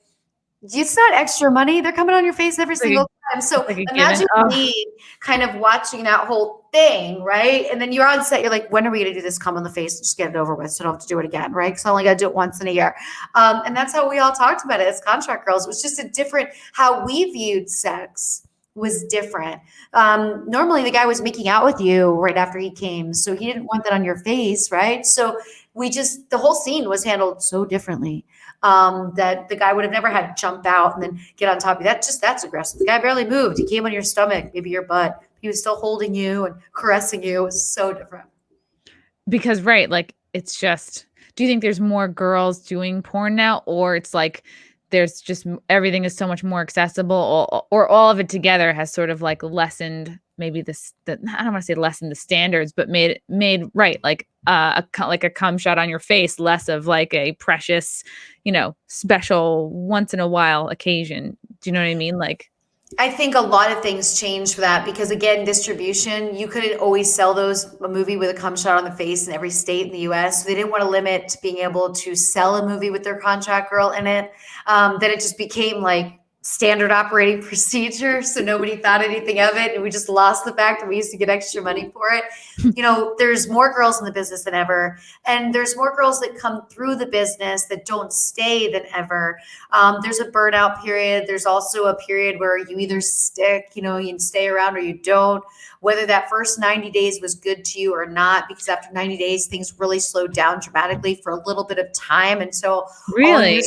it's not extra money. They're coming on your face every single time. So imagine me kind of watching that whole thing, right? And then you're on set. You're like, when are we going to do this? Come on the face and just get it over with, so I don't have to do it again, right? Because I only got to do it once in a year. And that's how we all talked about it as contract girls. It was just a different, how we viewed sex was different. Normally the guy was making out with you right after he came, so he didn't want that on your face, right? So the whole scene was handled so differently, that the guy would have never had to jump out and then get on top of you. That's aggressive. The guy barely moved. He came on your stomach, maybe your butt. He was still holding you and caressing you. It was so different. Because like, it's just, do you think there's more girls doing porn now, or it's like there's just, everything is so much more accessible, or all of it together has sort of like lessened maybe I don't want to say lessened the standards, but made right, like like a cum shot on your face less of like a precious, you know, special once in a while occasion. Do you know what I mean? Like, I think a lot of things changed for that, because again, distribution, you couldn't always sell a movie with a cum shot on the face in every state in the US. So they didn't want to limit being able to sell a movie with their contract girl in it. Then it just became like standard operating procedure. So nobody thought anything of it. And we just lost the fact that we used to get extra money for it. You know, there's more girls in the business than ever. And there's more girls that come through the business that don't stay than ever. There's a burnout period. There's also a period where you either stick, you know, you can stay around, or you don't. Whether that first 90 days was good to you or not, because after 90 days, things really slowed down dramatically for a little bit of time. And so really,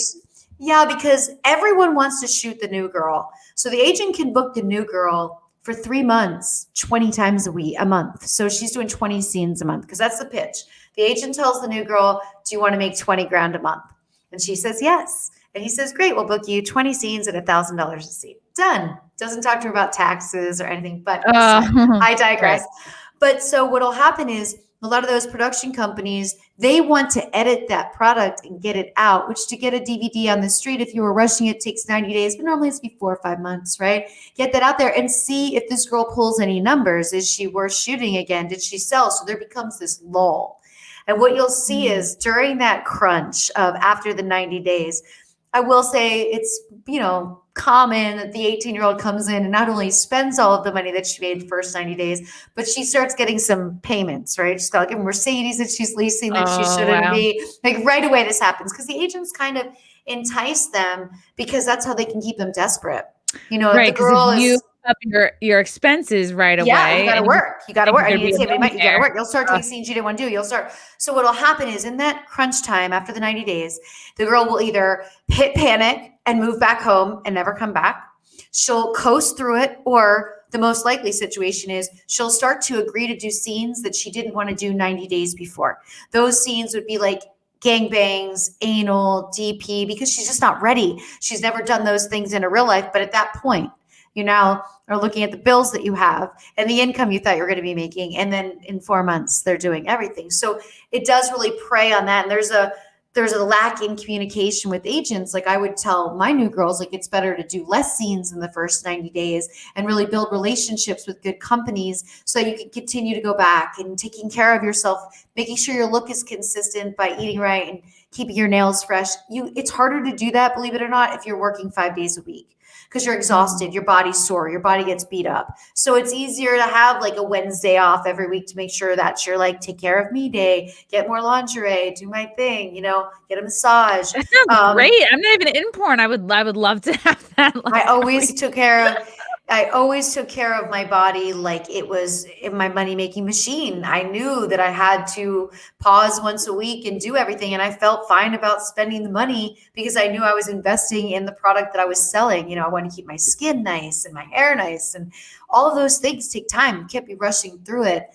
yeah, because everyone wants to shoot the new girl. So the agent can book the new girl for 3 months, 20 times a month. So she's doing 20 scenes a month, because that's the pitch. The agent tells the new girl, do you want to make 20 grand a month? And she says, yes. And he says, great, we'll book you 20 scenes at $1,000 a scene. Done. Doesn't talk to her about taxes or anything, but I digress. Right. But so what'll happen is, a lot of those production companies, they want to edit that product and get it out, which to get a DVD on the street, if you were rushing it, takes 90 days, but normally it's 4 or 5 months, right? Get that out there and see if this girl pulls any numbers. Is she worth shooting again? Did she sell? So there becomes this lull. And what you'll see is during that crunch of after the 90 days, I will say it's, you know, common that the 18-year-old comes in and not only spends all of the money that she made the first 90 days, but she starts getting some payments, right? She's got like a Mercedes that she's leasing that she shouldn't be. Like right away this happens because the agents kind of entice them because that's how they can keep them desperate. You know, right, if the girl if is you up your expenses right away. Yeah, you got to work. You got to work. I mean, you got to work. You'll start doing scenes you didn't want to do. You'll start. So what'll happen is in that crunch time after the 90 days, the girl will either hit panic and move back home and never come back. She'll coast through it, or the most likely situation is she'll start to agree to do scenes that she didn't want to do 90 days before. Those scenes would be like gangbangs, anal, DP, because she's just not ready. She's never done those things in her real life. But at that point, you now are looking at the bills that you have and the income you thought you were going to be making. And then in 4 months, they're doing everything. So it does really prey on that. And there's a lack in communication with agents. Like I would tell my new girls, like it's better to do less scenes in the first 90 days and really build relationships with good companies so that you can continue to go back and taking care of yourself, making sure your look is consistent by eating right and keeping your nails fresh. It's harder to do that, believe it or not, if you're working 5 days a week. Because you're exhausted, your body's sore, your body gets beat up. So it's easier to have like a Wednesday off every week to make sure that's your like take care of me day, get more lingerie, do my thing, get a massage. That sounds great. I'm not even in porn. I would love to have that. I always took care of my body like it was in my money-making machine. I knew that I had to pause once a week and do everything. And I felt fine about spending the money because I knew I was investing in the product that I was selling. I want to keep my skin nice and my hair nice. And all of those things take time. You can't be rushing through it.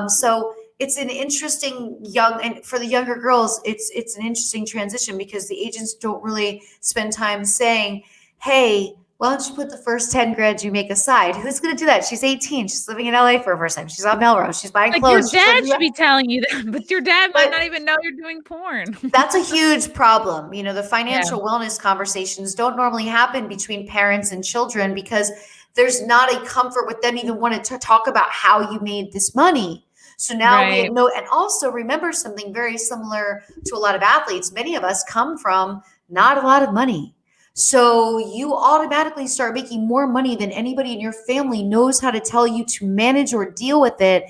So it's an interesting and for the younger girls, it's an interesting transition because the agents don't really spend time saying, hey, why don't you put the first 10 grand you make aside? Who's going to do that? She's 18. She's living in LA for the first time. She's on Melrose. She's buying clothes. Your dad should be telling you that, but your dad might not even know you're doing porn. That's a huge problem. The financial wellness conversations don't normally happen between parents and children because there's not a comfort with them even wanting to talk about how you made this money. So now we know, and also remember something very similar to a lot of athletes. Many of us come from not a lot of money. So you automatically start making more money than anybody in your family knows how to tell you to manage or deal with it.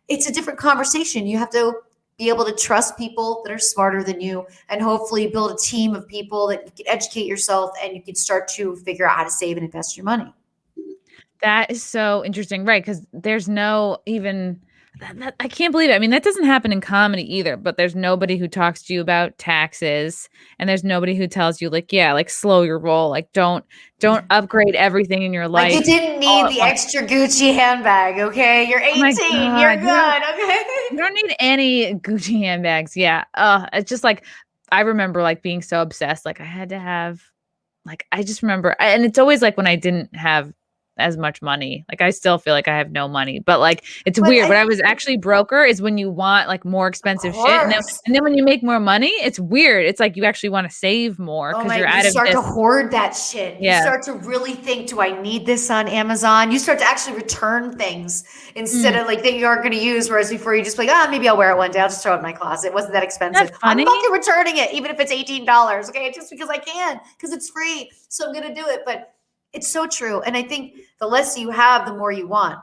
It's a different conversation. You have to be able to trust people that are smarter than you and hopefully build a team of people that you can educate yourself and you can start to figure out how to save and invest your money. That is so interesting, right? Because there's no even... I can't believe it. I mean, that doesn't happen in comedy either, but there's nobody who talks to you about taxes and there's nobody who tells you like slow your roll. Like don't upgrade everything in your life. Like you didn't need the extra Gucci handbag. Okay. You're 18. You're good. Okay. You don't need any Gucci handbags. Yeah. It's just like, I remember like being so obsessed. Like I had to have, like, I just remember, and it's always like when I didn't have as much money. Like I still feel like I have no money, but like it's weird. When I was actually broker is when you want like more expensive shit, and then when you make more money, it's weird. It's like you actually want to save more because you start to hoard that shit. Yeah. You start to really think, do I need this on Amazon? You start to actually return things instead of like that you aren't going to use. Whereas before you just like, maybe I'll wear it one day. I'll just throw it in my closet. It wasn't that expensive. I'm fucking returning it, even if it's $18. Okay, just because I can, because it's free. So I'm going to do it, but. It's so true. And I think the less you have, the more you want.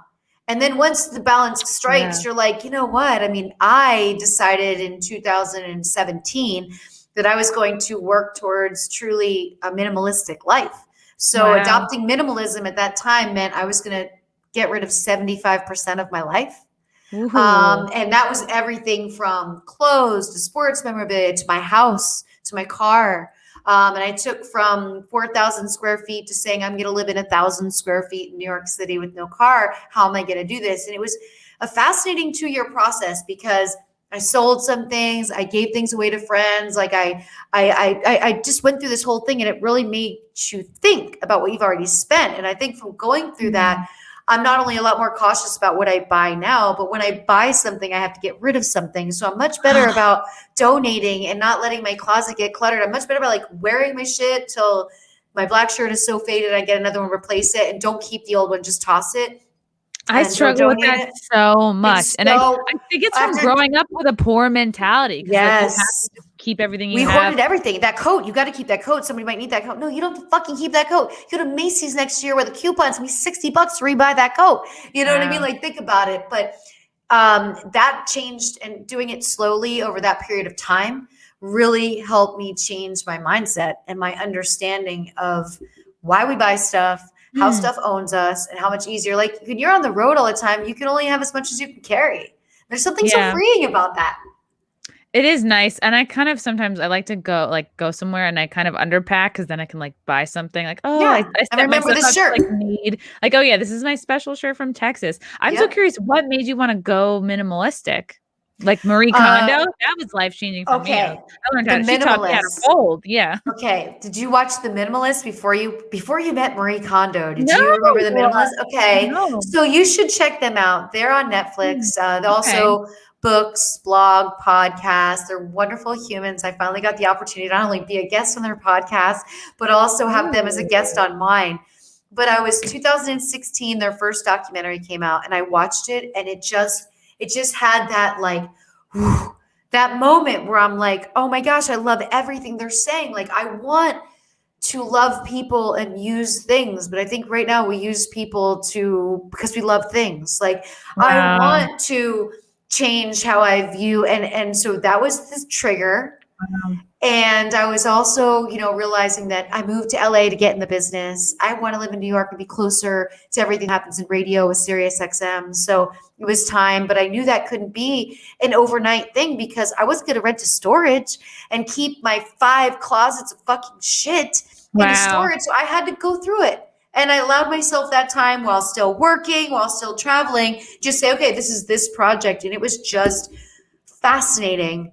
And then once the balance strikes, you're like, you know what? I mean, I decided in 2017 that I was going to work towards truly a minimalistic life. So adopting minimalism at that time meant I was going to get rid of 75% of my life. And that was everything from clothes to sports memorabilia to my house to my car. And I took from 4,000 square feet to saying, I'm going to live in 1,000 square feet in New York City with no car. How am I going to do this? And it was a fascinating 2-year process because I sold some things. I gave things away to friends. Like I just went through this whole thing and it really made you think about what you've already spent. And I think from going through that, I'm not only a lot more cautious about what I buy now, but when I buy something, I have to get rid of something. So I'm much better about donating and not letting my closet get cluttered. I'm much better about like wearing my shit till my black shirt is so faded, I get another one, replace it, and don't keep the old one, just toss it. I struggle with that so much. And I think it's from growing up with a poor mentality. Yes. Like, you have to keep everything We you have. hoarded everything. That coat, you got to keep that coat. Somebody might need that coat. No, you don't have to fucking keep that coat. You go to Macy's next year where the coupon's gonna be $60 to rebuy that coat. You know what I mean? Like, think about it. But that changed, and doing it slowly over that period of time really helped me change my mindset and my understanding of why we buy stuff, how stuff owns us, and how much easier. Like, when you're on the road all the time, you can only have as much as you can carry. There's something so freeing about that. It is nice. And I kind of sometimes I like to go somewhere and I kind of underpack because then I can like buy something like, oh, I set remember this shirt. like need. Like, oh yeah, this is my special shirt from Texas. I'm so curious, what made you want to go minimalistic? Like Marie Kondo? That was life-changing for me. I learned how to, she taught me how to fold. Yeah. Okay. Did you watch The Minimalist before you met Marie Kondo? Did you remember The Minimalist? Okay. No. So you should check them out. They're on Netflix. They also books, blog, podcasts. They're wonderful humans. I finally got the opportunity to not only be a guest on their podcast, but also have them as a guest on mine. But I was 2016, their first documentary came out, and I watched it, and it just had that like, whew, that moment where I'm like, oh my gosh, I love everything they're saying. Like, I want to love people and use things, but I think right now we use people because we love things. Like, I want to change how I view, and so that was this trigger. And I was also, realizing that I moved to LA to get in the business. I want to live in New York and be closer to everything that happens in radio with Sirius XM. So it was time, but I knew that couldn't be an overnight thing because I wasn't going to rent a storage and keep my 5 closets of fucking shit in storage. So I had to go through it. And I allowed myself that time while still working, while still traveling, just say, okay, this is this project. And it was just fascinating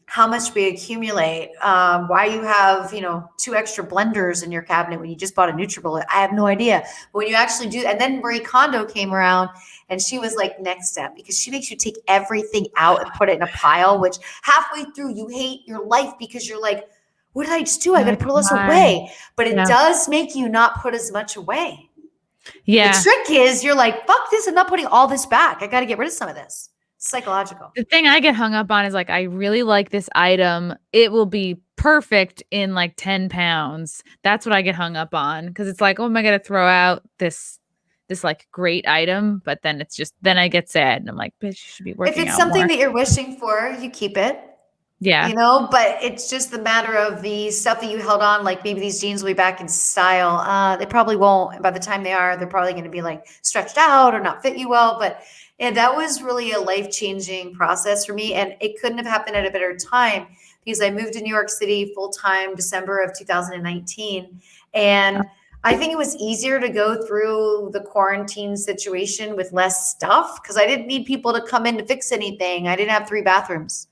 how much we accumulate, why you have, 2 extra blenders in your cabinet when you just bought a NutriBullet. I have no idea. But when you actually do, and then Marie Kondo came around and she was like, next step, because she makes you take everything out and put it in a pile, which halfway through you hate your life because you're like, what did I just do? I got to put all this away. But it does make you not put as much away. Yeah. The trick is you're like, fuck this. I'm not putting all this back. I got to get rid of some of this. Psychological. The thing I get hung up on is like, I really like this item. It will be perfect in like 10 pounds. That's what I get hung up on. Because it's like, oh, am I going to throw out this like great item? But then then I get sad and I'm like, bitch, you should be working out. If it's something that you're wishing for, you keep it. Yeah. But it's just the matter of the stuff that you held on, like maybe these jeans will be back in style. They probably won't. And by the time they are, they're probably going to be like stretched out or not fit you well. But that was really a life-changing process for me. And it couldn't have happened at a better time because I moved to New York City full-time December of 2019. And I think it was easier to go through the quarantine situation with less stuff because I didn't need people to come in to fix anything. I didn't have 4 bathrooms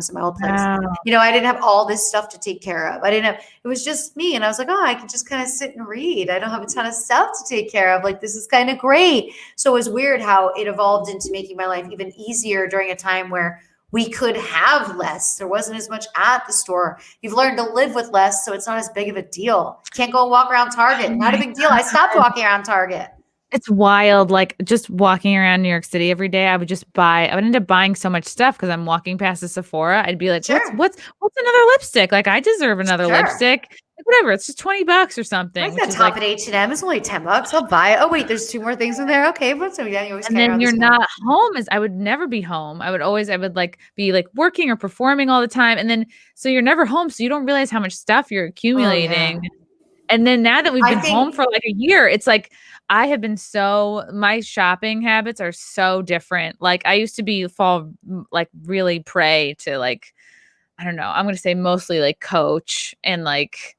in my old place. Wow. I didn't have all this stuff to take care of. It was just me. And I was like, oh, I can just kind of sit and read. I don't have a ton of stuff to take care of. Like, this is kind of great. So it was weird how it evolved into making my life even easier during a time where we could have less. There wasn't as much at the store. You've learned to live with less, so it's not as big of a deal. You can't go and walk around Target. Not a big deal. I stopped walking around Target. It's wild. Like, just walking around New York City every day, I would end up buying so much stuff because I'm walking past the Sephora. I'd be like, what's another lipstick? Like, I deserve another lipstick. Like, whatever. It's just $20 or something. Like that top at H&M is only $10. I'll buy it. Oh wait, there's 2 more things in there. Okay, but so yeah, you always. And then you're not home. I would never be home. I would like be like working or performing all the time, and then so you're never home, so you don't realize how much stuff you're accumulating. Oh, yeah. And then now that we've been home for like a year, it's like my shopping habits are so different. Like, I used to fall like really prey to like, I don't know, I'm going to say mostly like Coach and like,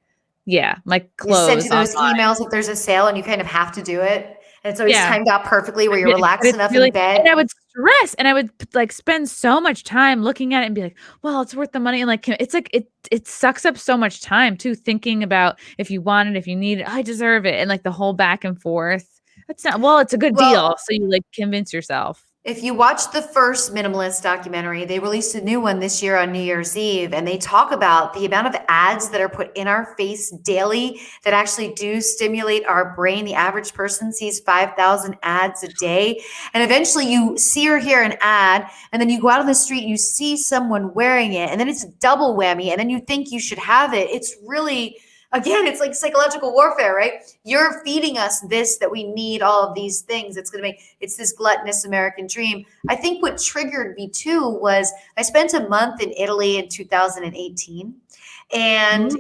my clothes. You send to those emails if there's a sale and you kind of have to do it. And it's always timed out perfectly where you're relaxed enough in bed. And I would stress and I would like spend so much time looking at it and be like, well, it's worth the money. And like, it's like, it sucks up so much time too, thinking about if you want it, if you need it, I deserve it. And like the whole back and forth. It's a good deal. So you like convince yourself. If you watch the first Minimalist documentary, they released a new one this year on New Year's Eve, and they talk about the amount of ads that are put in our face daily that actually do stimulate our brain. The average person sees 5,000 ads a day. And eventually you see or hear an ad, and then you go out on the street and you see someone wearing it, and then it's a double whammy, and then you think you should have it. It's really, again, it's like psychological warfare, right? You're feeding us this, that we need all of these things. It's this gluttonous American dream. I think what triggered me too was I spent a month in Italy in 2018. And,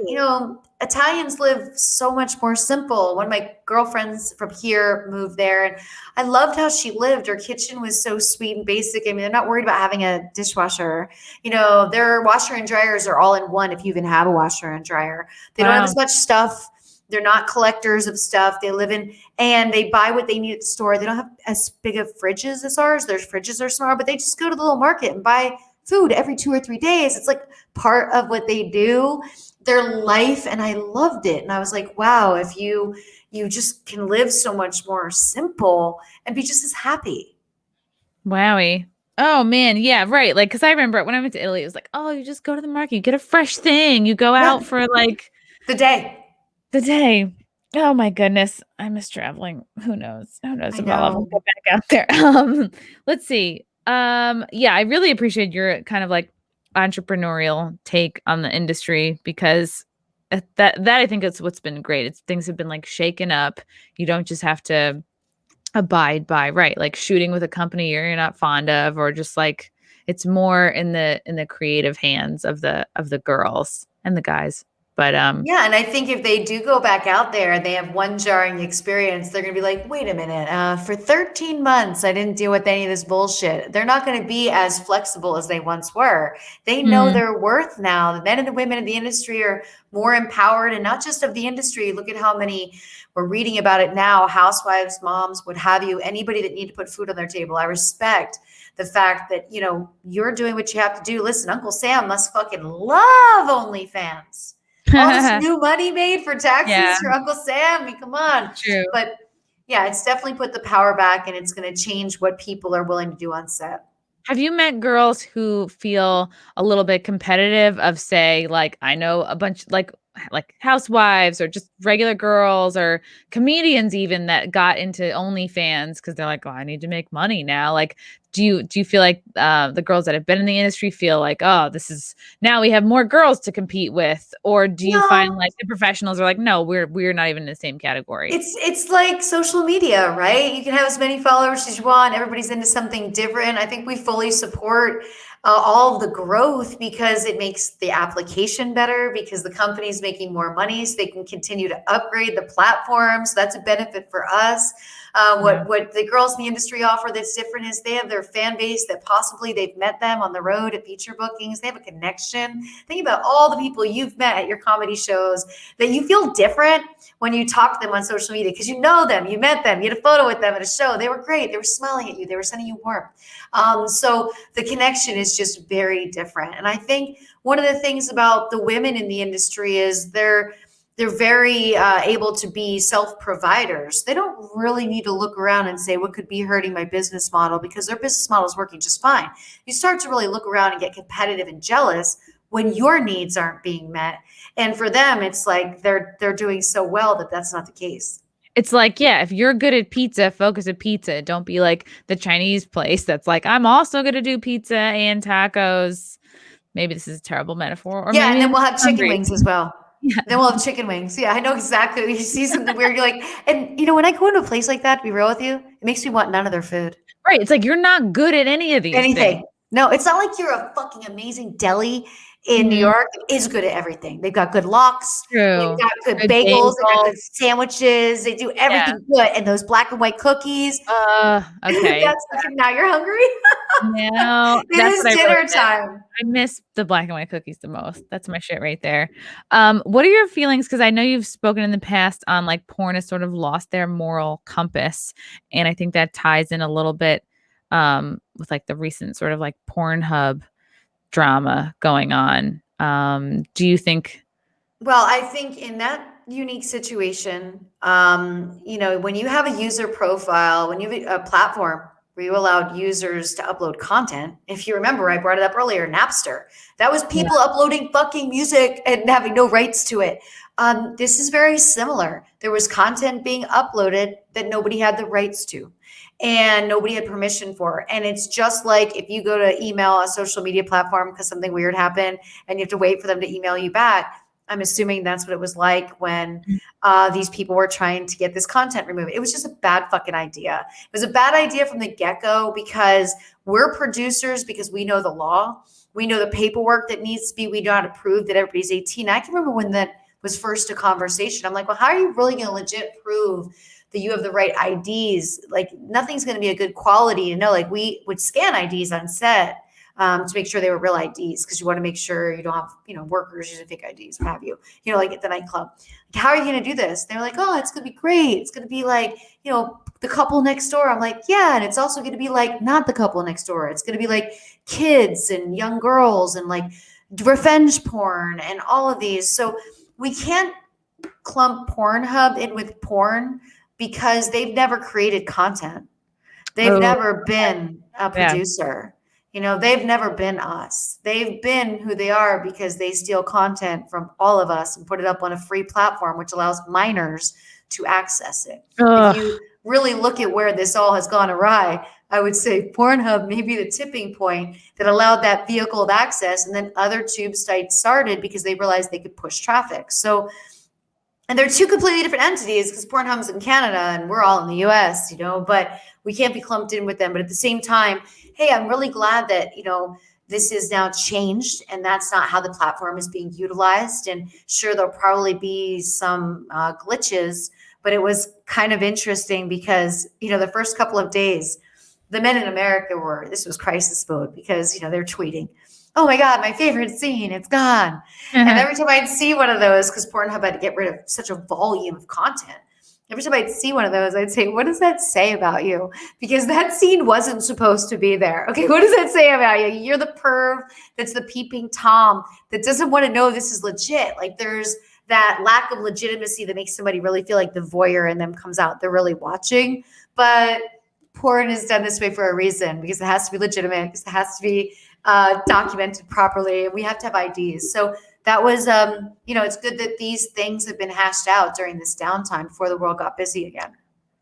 Italians live so much more simple. One of my girlfriends from here moved there, and I loved how she lived. Her kitchen was so sweet and basic. I mean, they're not worried about having a dishwasher. Their washer and dryers are all in one if you even have a washer and dryer. They don't have as much stuff. They're not collectors of stuff. They live in, and they buy what they need at the store. They don't have as big of fridges as ours. Their fridges are smaller, but they just go to the little market and buy food every 2 or 3 days. It's like part of what they do, their life. And I loved it. And I was like, wow, if you just can live so much more simple and be just as happy. Wowie. Oh man, yeah, right. Like, because I remember when I went to Italy, it was like, oh, you just go to the market, you get a fresh thing, you go out for like the day. Oh my goodness, I miss traveling. Who knows? Who knows if I'll ever go back out there. Let's see. Yeah, I really appreciate your kind of like entrepreneurial take on the industry, because that I think is what's been great. Things have been like shaken up. You don't just have to abide by, right, like shooting with a company you're not fond of, or just like it's more in the creative hands of the girls and the guys. But yeah, and I think if they do go back out there and they have one jarring experience, they're gonna be like, wait a minute, for 13 months I didn't deal with any of this bullshit. They're not gonna be as flexible as they once were. They know their worth now. The men and the women in the industry are more empowered, and not just of the industry. Look at how many we're reading about it now, housewives, moms, what have you, anybody that need to put food on their table. I respect the fact that, you're doing what you have to do. Listen, Uncle Sam must fucking love OnlyFans. All this new money made for taxes for Uncle Sam. I mean, come on. True. But yeah, it's definitely put the power back, and it's going to change what people are willing to do on set. Have you met girls who feel a little bit competitive of, say, like, I know a bunch like housewives or just regular girls or comedians even that got into OnlyFans because they're like, oh, I need to make money now. Like, do you feel like the girls that have been in the industry feel like, oh, this is now we have more girls to compete with? Or do you find like the professionals are like, no, we're not even in the same category? It's like social media, right? You can have as many followers as you want. Everybody's into something different. I think we fully support all of the growth because it makes the application better, because the company's making more money so they can continue to upgrade the platform. So that's a benefit for us. What the girls in the industry offer that's different is they have their fan base that possibly they've met them on the road at feature bookings. They have a connection. Think about all the people you've met at your comedy shows that you feel different when you talk to them on social media because you know them, you met them, you had a photo with them at a show. They were great. They were smiling at you. They were sending you warmth. So the connection is just very different. And I think one of the things about the women in the industry is they're very able to be self-providers. They don't really need to look around and say, what could be hurting my business model, because their business model is working just fine. You start to really look around and get competitive and jealous when your needs aren't being met. And for them, it's like they're doing so well that that's not the case. It's like, yeah, if you're good at pizza, focus at pizza. Don't be like the Chinese place that's like, I'm also going to do pizza and tacos. Maybe this is a terrible metaphor. Or yeah, maybe and then we'll have chicken wings as well. Yeah. Then we'll have chicken wings. Yeah, I know exactly. You see something weird, you're like, and when I go into a place like that, to be real with you, it makes me want none of their food. Right. It's like you're not good at any of these things. No, it's not like you're a fucking amazing deli in New York is good at everything. They've got good lox. True. They've got good bagels. They've got good sandwiches. They do everything good. And those black and white cookies. Okay. Now you're hungry? No. It is dinner time. I miss the black and white cookies the most. That's my shit right there. What are your feelings? Because I know you've spoken in the past on like porn has sort of lost their moral compass. And I think that ties in a little bit with like the recent sort of like Pornhub drama going on. Do you think? Well, I think in that unique situation, when you have a user profile, when you have a platform where you allowed users to upload content. If you remember, I brought it up earlier, Napster. That was people uploading fucking music and having no rights to it. This is very similar. There was content being uploaded that nobody had the rights to and nobody had permission for. And it's just like if you go to email a social media platform because something weird happened and you have to wait for them to email you back. I'm assuming that's what it was like when these people were trying to get this content removed. It was just a bad fucking idea. It was a bad idea from the get-go because we're producers, because we know the law. We know the paperwork that needs to be, we know how to prove that everybody's 18. I can remember when that was first a conversation. I'm like, well, how are you really going to legit prove that you have the right IDs? Like nothing's going to be a good quality to know. Like we would scan IDs on set to make sure they were real IDs because you want to make sure you don't have, workers using fake IDs, what have you, like at the nightclub. Like, how are you going to do this? They're like, oh, it's going to be great. It's going to be like, the couple next door. I'm like, yeah. And it's also going to be like, not the couple next door. It's going to be like kids and young girls and like revenge porn and all of these. So we can't clump Pornhub in with porn because they've never created content. They've never been a producer. They've never been us. They've been who they are because they steal content from all of us and put it up on a free platform, which allows minors to access it. If you really look at where this all has gone awry, I would say Pornhub may be the tipping point that allowed that vehicle of access. And then other tube sites started because they realized they could push traffic. So, and they're two completely different entities because Pornhub's in Canada and we're all in the US, but we can't be clumped in with them. But at the same time, hey, I'm really glad that, this is now changed and that's not how the platform is being utilized. And sure, there'll probably be some glitches, but it was kind of interesting because, the first couple of days, the men in America this was crisis mode because, they're tweeting, oh my God, my favorite scene, it's gone. And every time I'd see one of those, because Pornhub had to get rid of such a volume of content, every time I'd see one of those, I'd say, what does that say about you? Because that scene wasn't supposed to be there. Okay, what does that say about you? You're the perv that's the peeping Tom that doesn't want to know this is legit. Like there's that lack of legitimacy that makes somebody really feel like the voyeur in them comes out. They're really watching. But porn is done this way for a reason because it has to be legitimate, because it has to be documented properly, and we have to have IDs. So that was, it's good that these things have been hashed out during this downtime before the world got busy again.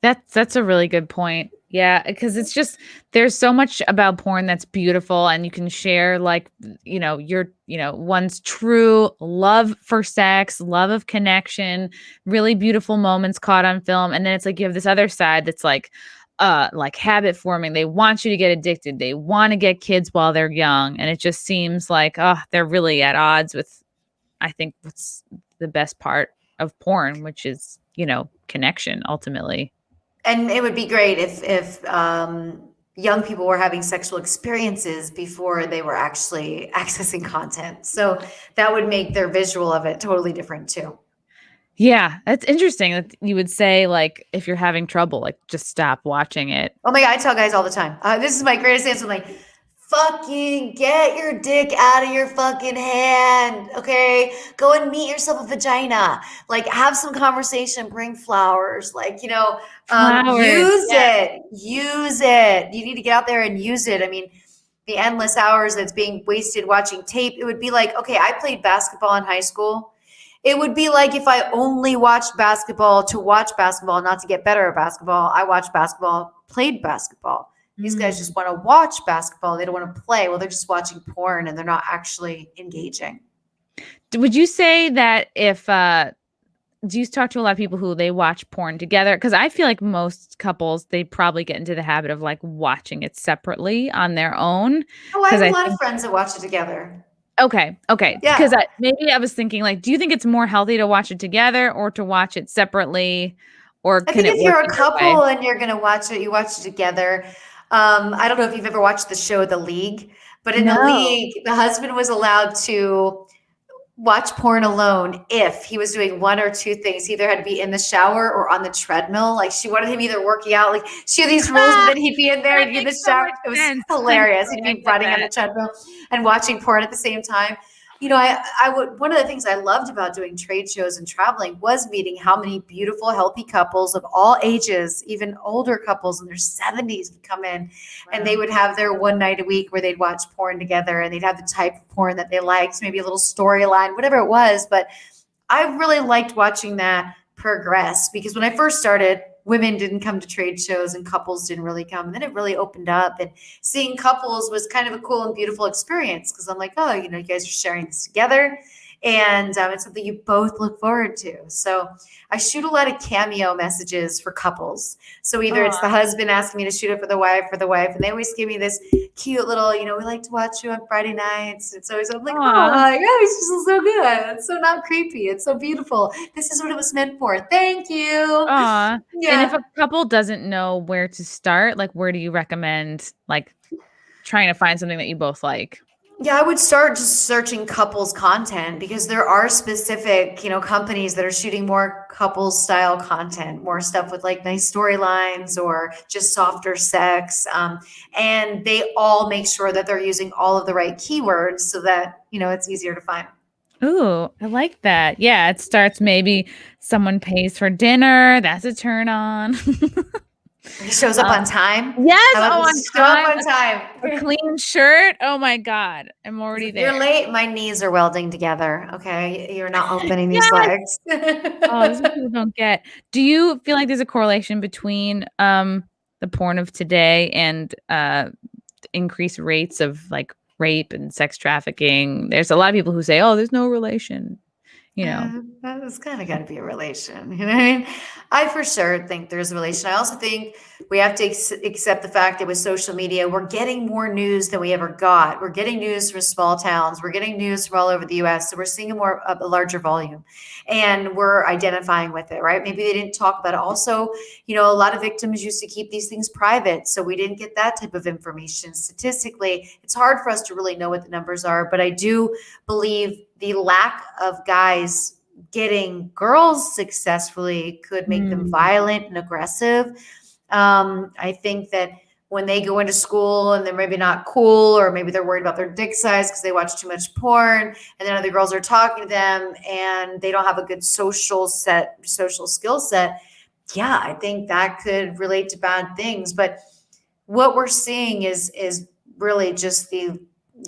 That's a really good point. Yeah, because it's just there's so much about porn that's beautiful, and you can share like your one's true love for sex, love of connection, really beautiful moments caught on film, and then it's like you have this other side that's like habit forming. They want you to get addicted. They want to get kids while they're young, and it just seems like they're really at odds with, I think, what's the best part of porn, which is connection ultimately. And it would be great if young people were having sexual experiences before they were actually accessing content. So that would make their visual of it totally different too. Yeah, that's interesting that you would say, like, if you're having trouble, like, just stop watching it. Oh my God, I tell guys all the time. This is my greatest answer. I'm like, fucking get your dick out of your fucking hand, okay? Go and meet yourself a vagina. Like, have some conversation, bring flowers. Like, Flowers, use it. Use it. You need to get out there and use it. I mean, the endless hours that's being wasted watching tape, it would be like, okay, I played basketball in high school. It would be like if I only watched basketball to watch basketball, not to get better at basketball. I watched basketball, played basketball. These guys just want to watch basketball. They don't want to play. Well, they're just watching porn and they're not actually engaging. Would you say that if do you talk to a lot of people who they watch porn together? Because I feel like most couples, they probably get into the habit of like watching it separately on their own. Oh, I have a lot of friends that watch it together. Okay. Yeah. Because maybe I was thinking, like, do you think it's more healthy to watch it together or to watch it separately? Or I think if you're a couple and you're going to watch it, you watch it together. I don't know if you've ever watched the show The League, but in The League, the husband was allowed to watch porn alone if he was doing one or two things. He either had to be in the shower or on the treadmill. Like she wanted him either working out. Like she had these rules, and then he'd be in there and be in the shower. It was hilarious. He'd be running on the treadmill and watching porn at the same time. I would, one of the things I loved about doing trade shows and traveling was meeting how many beautiful, healthy couples of all ages, even older couples in their 70s would come in and they would have their one night a week where they'd watch porn together and they'd have the type of porn that they liked, maybe a little storyline, whatever it was. But I really liked watching that progress because when I first started, women didn't come to trade shows and couples didn't really come. And then it really opened up, and seeing couples was kind of a cool and beautiful experience because I'm like, oh, you guys are sharing this together. And it's something you both look forward to. So I shoot a lot of cameo messages for couples. So either it's the husband asking me to shoot it for the wife, and they always give me this cute little, we like to watch you on Friday nights. It's always, I'm like, oh my gosh, this is so good. It's so not creepy. It's so beautiful. This is what it was meant for. Thank you. Aw. Yeah. And if a couple doesn't know where to start, like where do you recommend trying to find something that you both like? Yeah, I would start just searching couples content because there are specific, companies that are shooting more couples style content, more stuff with nice storylines or just softer sex. And they all make sure that they're using all of the right keywords so that, it's easier to find. Ooh, I like that. Yeah, it starts maybe someone pays for dinner. That's a turn on. He shows up on time. Yes. Show up on time. A clean shirt. Oh my God. I'm already there. You're late. My knees are welding together. Okay. You're not opening these legs. Oh, this is what people don't get. Do you feel like there's a correlation between the porn of today and increased rates of rape and sex trafficking? There's a lot of people who say, oh, there's no relation. There's kind of got to be a relation. You know what I mean? I for sure think there's a relation. I also think we have to accept the fact that with social media, we're getting more news than we ever got. We're getting news from small towns. We're getting news from all over the US. So we're seeing a larger volume and we're identifying with it, right? Maybe they didn't talk about it. Also, a lot of victims used to keep these things private. So we didn't get that type of information. Statistically, it's hard for us to really know what the numbers are, but I do believe the lack of guys getting girls successfully could make them violent and aggressive. I think that when they go into school and they're maybe not cool, or maybe they're worried about their dick size because they watch too much porn, and then other girls are talking to them and they don't have a good social skill set. Yeah, I think that could relate to bad things. But what we're seeing is really just the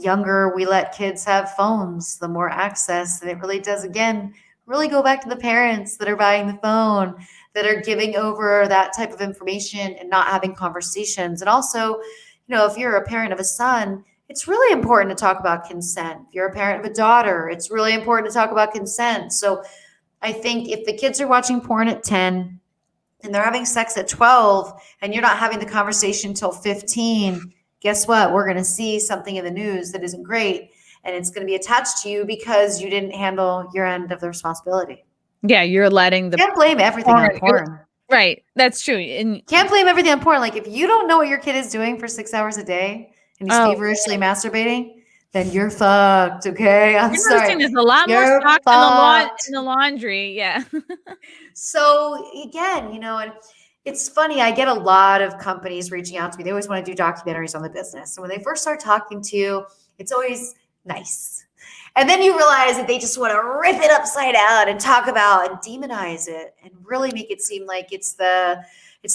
younger we let kids have phones, the more access. And it really does, again, really go back to the parents that are buying the phone, that are giving over that type of information and not having conversations. And also, if you're a parent of a son, it's really important to talk about consent. If you're a parent of a daughter, it's really important to talk about consent. So I think if the kids are watching porn at 10 and they're having sex at 12 and you're not having the conversation till 15, guess what? We're going to see something in the news that isn't great, and it's going to be attached to you because you didn't handle your end of the responsibility. Yeah, you're letting can't blame everything on porn. Right, that's true. And can't blame everything on porn. If you don't know what your kid is doing for 6 hours a day and he's feverishly masturbating, then you're fucked. Okay, I'm sorry. There's a lot more stock in the laundry. Yeah. So again, and it's funny. I get a lot of companies reaching out to me. They always want to do documentaries on the business. So when they first start talking to you, it's always nice. And then you realize that they just want to rip it upside down and talk about and demonize it and really make it seem like it's the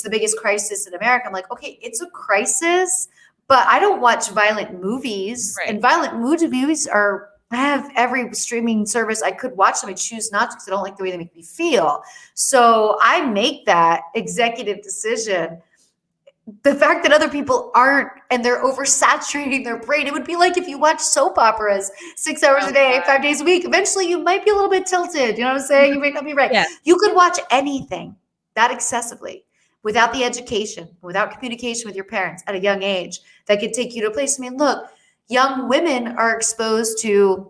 biggest crisis in America. I'm like, okay, it's a crisis, but I don't watch violent movies. Right. And violent movies I have every streaming service I could watch them. I choose not to because I don't like the way they make me feel. So I make that executive decision. The fact that other people aren't, and they're oversaturating their brain. It would be like if you watch soap operas 6 hours a day, 5 days a week. Eventually you might be a little bit tilted. You know what I'm saying? You might not be right. Yeah. You could watch anything that excessively without the education, without communication with your parents at a young age that could take you to a place. I mean, look, young women are exposed to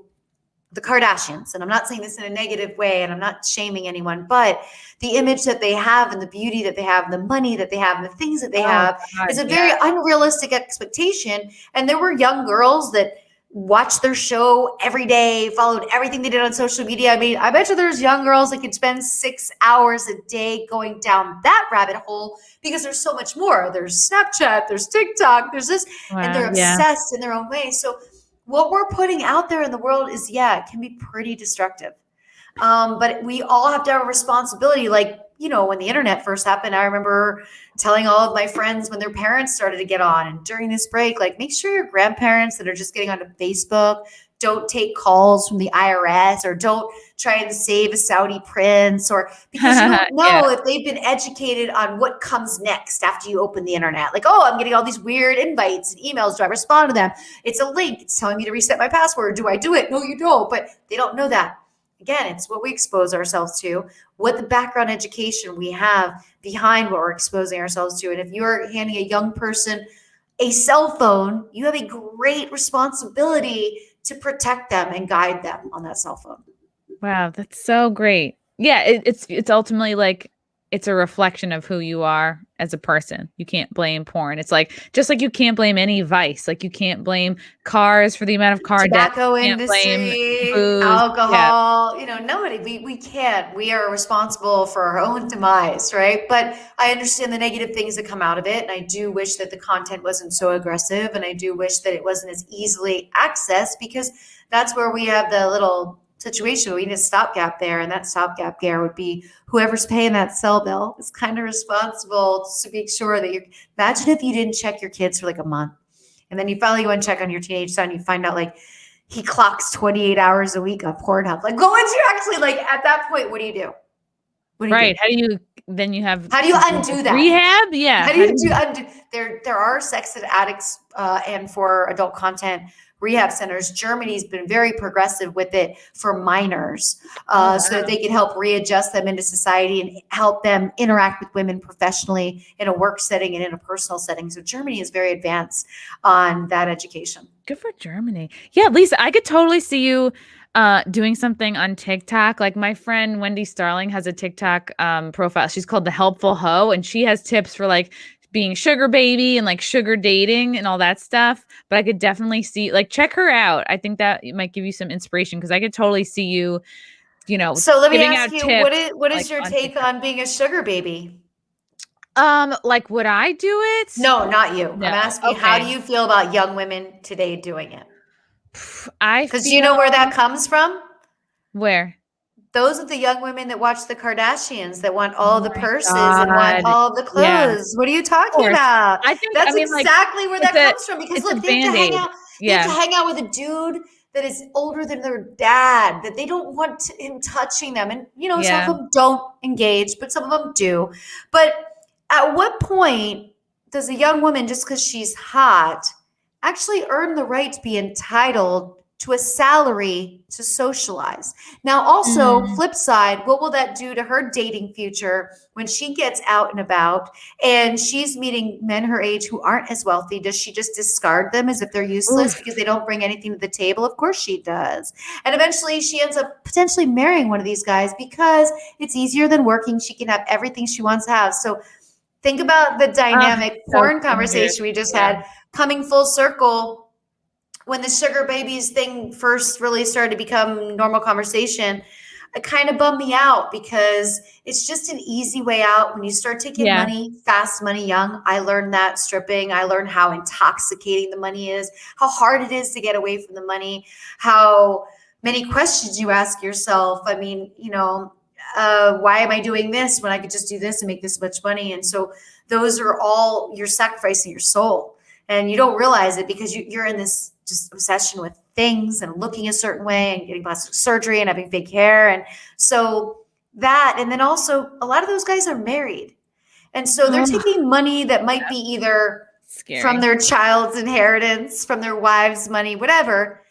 the Kardashians. And I'm not saying this in a negative way, and I'm not shaming anyone, but the image that they have and the beauty that they have and the money that they have and the things that they have is a very unrealistic expectation. And there were young girls that watched their show every day, followed everything they did on social media. I mean, I bet you there's young girls that could spend 6 hours a day going down that rabbit hole because there's so much more. There's Snapchat, there's TikTok, there's this, and they're obsessed in their own way. So what we're putting out there in the world is, it can be pretty destructive. But we all have to have a responsibility. Like, when the internet first happened, I remember telling all of my friends when their parents started to get on, and during this break, like, make sure your grandparents that are just getting onto Facebook don't take calls from the IRS, or don't try and save a Saudi prince, or because you don't know if they've been educated on what comes next after you open the internet. Like, oh, I'm getting all these weird invites and emails. Do I respond to them? It's a link. It's telling me to reset my password. Do I do it? No, you don't. But they don't know that. Again, it's what we expose ourselves to, what the background education we have behind what we're exposing ourselves to. And if you're handing a young person a cell phone, you have a great responsibility to protect them and guide them on that cell phone. Wow, that's so great. Yeah, it's ultimately like it's a reflection of who you are as a person. You can't blame porn. It's like, just like you can't blame any vice. Like you can't blame cars for the amount of car debt. Tobacco You can't blame industry, booze. alcohol, nobody, we can't. We are responsible for our own demise, right? But I understand the negative things that come out of it. And I do wish that the content wasn't so aggressive. And I do wish that it wasn't as easily accessed, because that's where we have the little situation. We need a stopgap there. And that stopgap there would be whoever's paying that cell bill is kind of responsible to make sure that imagine if you didn't check your kids for like a month. And then you finally go and check on your teenage son. You find out like he clocks 28 hours a week on Pornhub. Like, go into actually, like, at that point, what do you do? What do you do? How do you undo that? Rehab? Yeah. How do you undo? There are sex addicts and for adult content rehab centers. Germany's been very progressive with it for minors, so that they can help readjust them into society and help them interact with women professionally in a work setting and in a personal setting. So Germany is very advanced on that education. Good for Germany. Yeah, Lisa, I could totally see you doing something on TikTok. Like my friend Wendy Starling has a TikTok profile. She's called The Helpful Hoe, and she has tips for like being sugar baby and like sugar dating and all that stuff. But I could definitely see, like, check her out. I think that might give you some inspiration, because I could totally see you, So let me giving ask out you, tips, what is like, your on take TikTok. on being a sugar baby? Like, would I do it? No, not you. No. I'm asking, how do you feel about young women today doing it? Because you know where that comes from? Where? Those are the young women that watch the Kardashians, that want all the my purses and want God. all the Yeah. clothes. What are you talking about? I think, That's like, exactly where that comes from. Because it's a look, they have to hang Band-Aid. out. They have to hang out with a dude that is older than their dad, that they don't want him touching them. And, some of them don't engage, but some of them do. But at what point does a young woman, just because she's hot, actually earn the right to be entitled to a salary to socialize? Now, also, flip side, what will that do to her dating future when she gets out and about and she's meeting men her age who aren't as wealthy? Does she just discard them as if they're useless because they don't bring anything to the table? Of course she does. And eventually she ends up potentially marrying one of these guys because it's easier than working. She can have everything she wants to have. So think about the dynamic porn conversation we just had coming full circle. When the sugar babies thing first really started to become normal conversation, it kind of bummed me out, because it's just an easy way out when you start taking money, fast money young. I learned that stripping. I learned how intoxicating the money is, how hard it is to get away from the money, how many questions you ask yourself. I mean, why am I doing this when I could just do this and make this much money? And so those are all, you're sacrificing your soul, and you don't realize it because you're in this just obsession with things and looking a certain way and getting plastic surgery and having fake hair. And so that, and then also a lot of those guys are married. And so they're taking money that might be either from their child's inheritance, from their wife's money, whatever.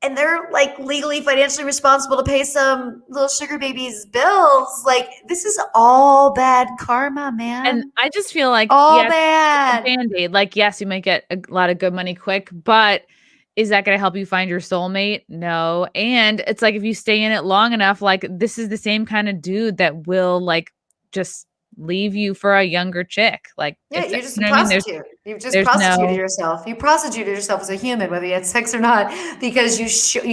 And they're like legally, financially responsible to pay some little sugar baby's bills. Like, this is all bad karma, man. And I just feel like bad. Band-Aid. Like, yes, you might get a lot of good money quick, but is that going to help you find your soulmate? No. And it's like, if you stay in it long enough, like, this is the same kind of dude that will like just leave you for a younger chick. Like, you're just a prostitute. You've just prostituted yourself. You prostituted yourself as a human, whether you had sex or not, because you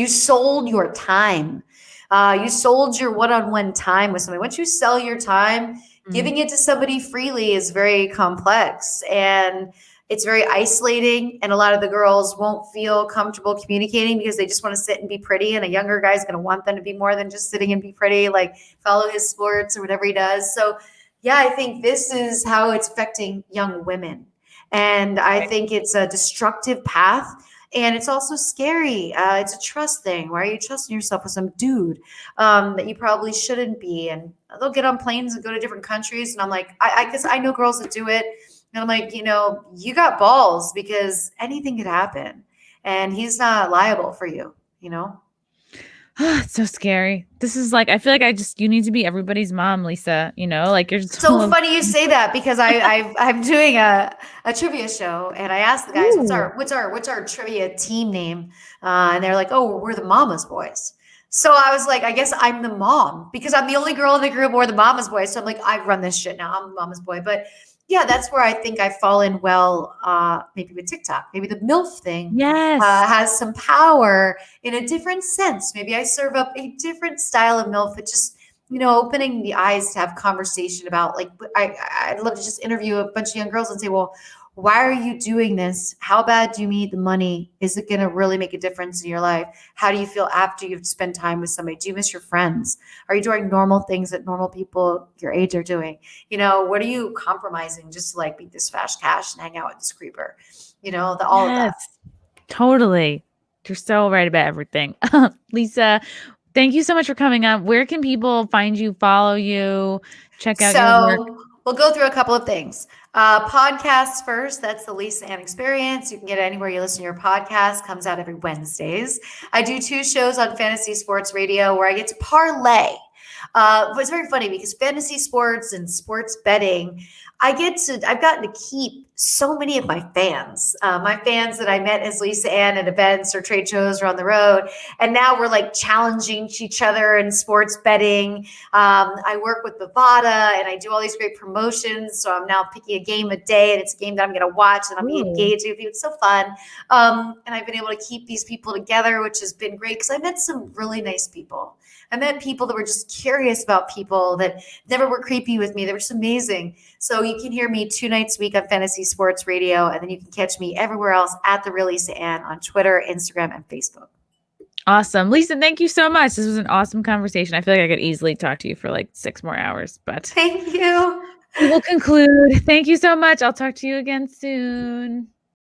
sold your time. You sold your one-on-one time with somebody. Once you sell your time, giving it to somebody freely is very complex. And it's very isolating, and a lot of the girls won't feel comfortable communicating because they just want to sit and be pretty, and a younger guy's going to want them to be more than just sitting and be pretty, like follow his sports or whatever he does. So yeah, I think this is how it's affecting young women. And I think it's a destructive path. And it's also scary. It's a trust thing. Why are you trusting yourself with some dude that you probably shouldn't be? And they'll get on planes and go to different countries. And I'm like, because I know girls that do it. And I'm like, you got balls because anything could happen. And he's not liable for you, It's so scary. This is like, I feel like you need to be everybody's mom, Lisa. Like you're just so funny you say that because I'm doing a trivia show, and I asked the guys, what's our trivia team name? And they're like, oh, we're the Mama's Boys. So I was like, I guess I'm the mom because I'm the only girl in the group or the Mama's Boy. So I'm like, I run this shit now. I'm the Mama's Boy. But yeah, that's where I think I fall in well, maybe with TikTok. Maybe the MILF thing has some power in a different sense. Maybe I serve up a different style of MILF. It just, opening the eyes to have conversation about, like, I'd love to just interview a bunch of young girls and say, well, why are you doing this? How bad do you need the money? Is it going to really make a difference in your life? How do you feel after you've spent time with somebody? Do you miss your friends? Are you doing normal things that normal people your age are doing? What are you compromising just to like beat this fast cash and hang out with this creeper? All of that. Totally. You're so right about everything. Lisa, thank you so much for coming on. Where can people find you, follow you, check out your work? We'll go through a couple of things. Podcasts first. That's the Lisa Ann Experience. You can get it anywhere you listen to your podcast. Comes out every Wednesdays. I do 2 shows on Fantasy Sports Radio where I get to parlay. But it's very funny because fantasy sports and sports betting, I've gotten to keep so many of my fans that I met as Lisa Ann at events or trade shows or on the road. And now we're like challenging each other in sports betting. I work with Bovada and I do all these great promotions. So I'm now picking a game a day, and it's a game that I'm going to watch and I'll be engaged with you. It's so fun. And I've been able to keep these people together, which has been great because I met some really nice people. I met people that were just curious about people that never were creepy with me. They were just amazing. So you can hear me 2 nights a week on Fantasy Sports Radio, and then you can catch me everywhere else at The Real Lisa Ann on Twitter, Instagram, and Facebook. Awesome. Lisa, thank you so much. This was an awesome conversation. I feel like I could easily talk to you for like 6 more hours, but thank you. We will conclude. Thank you so much. I'll talk to you again soon.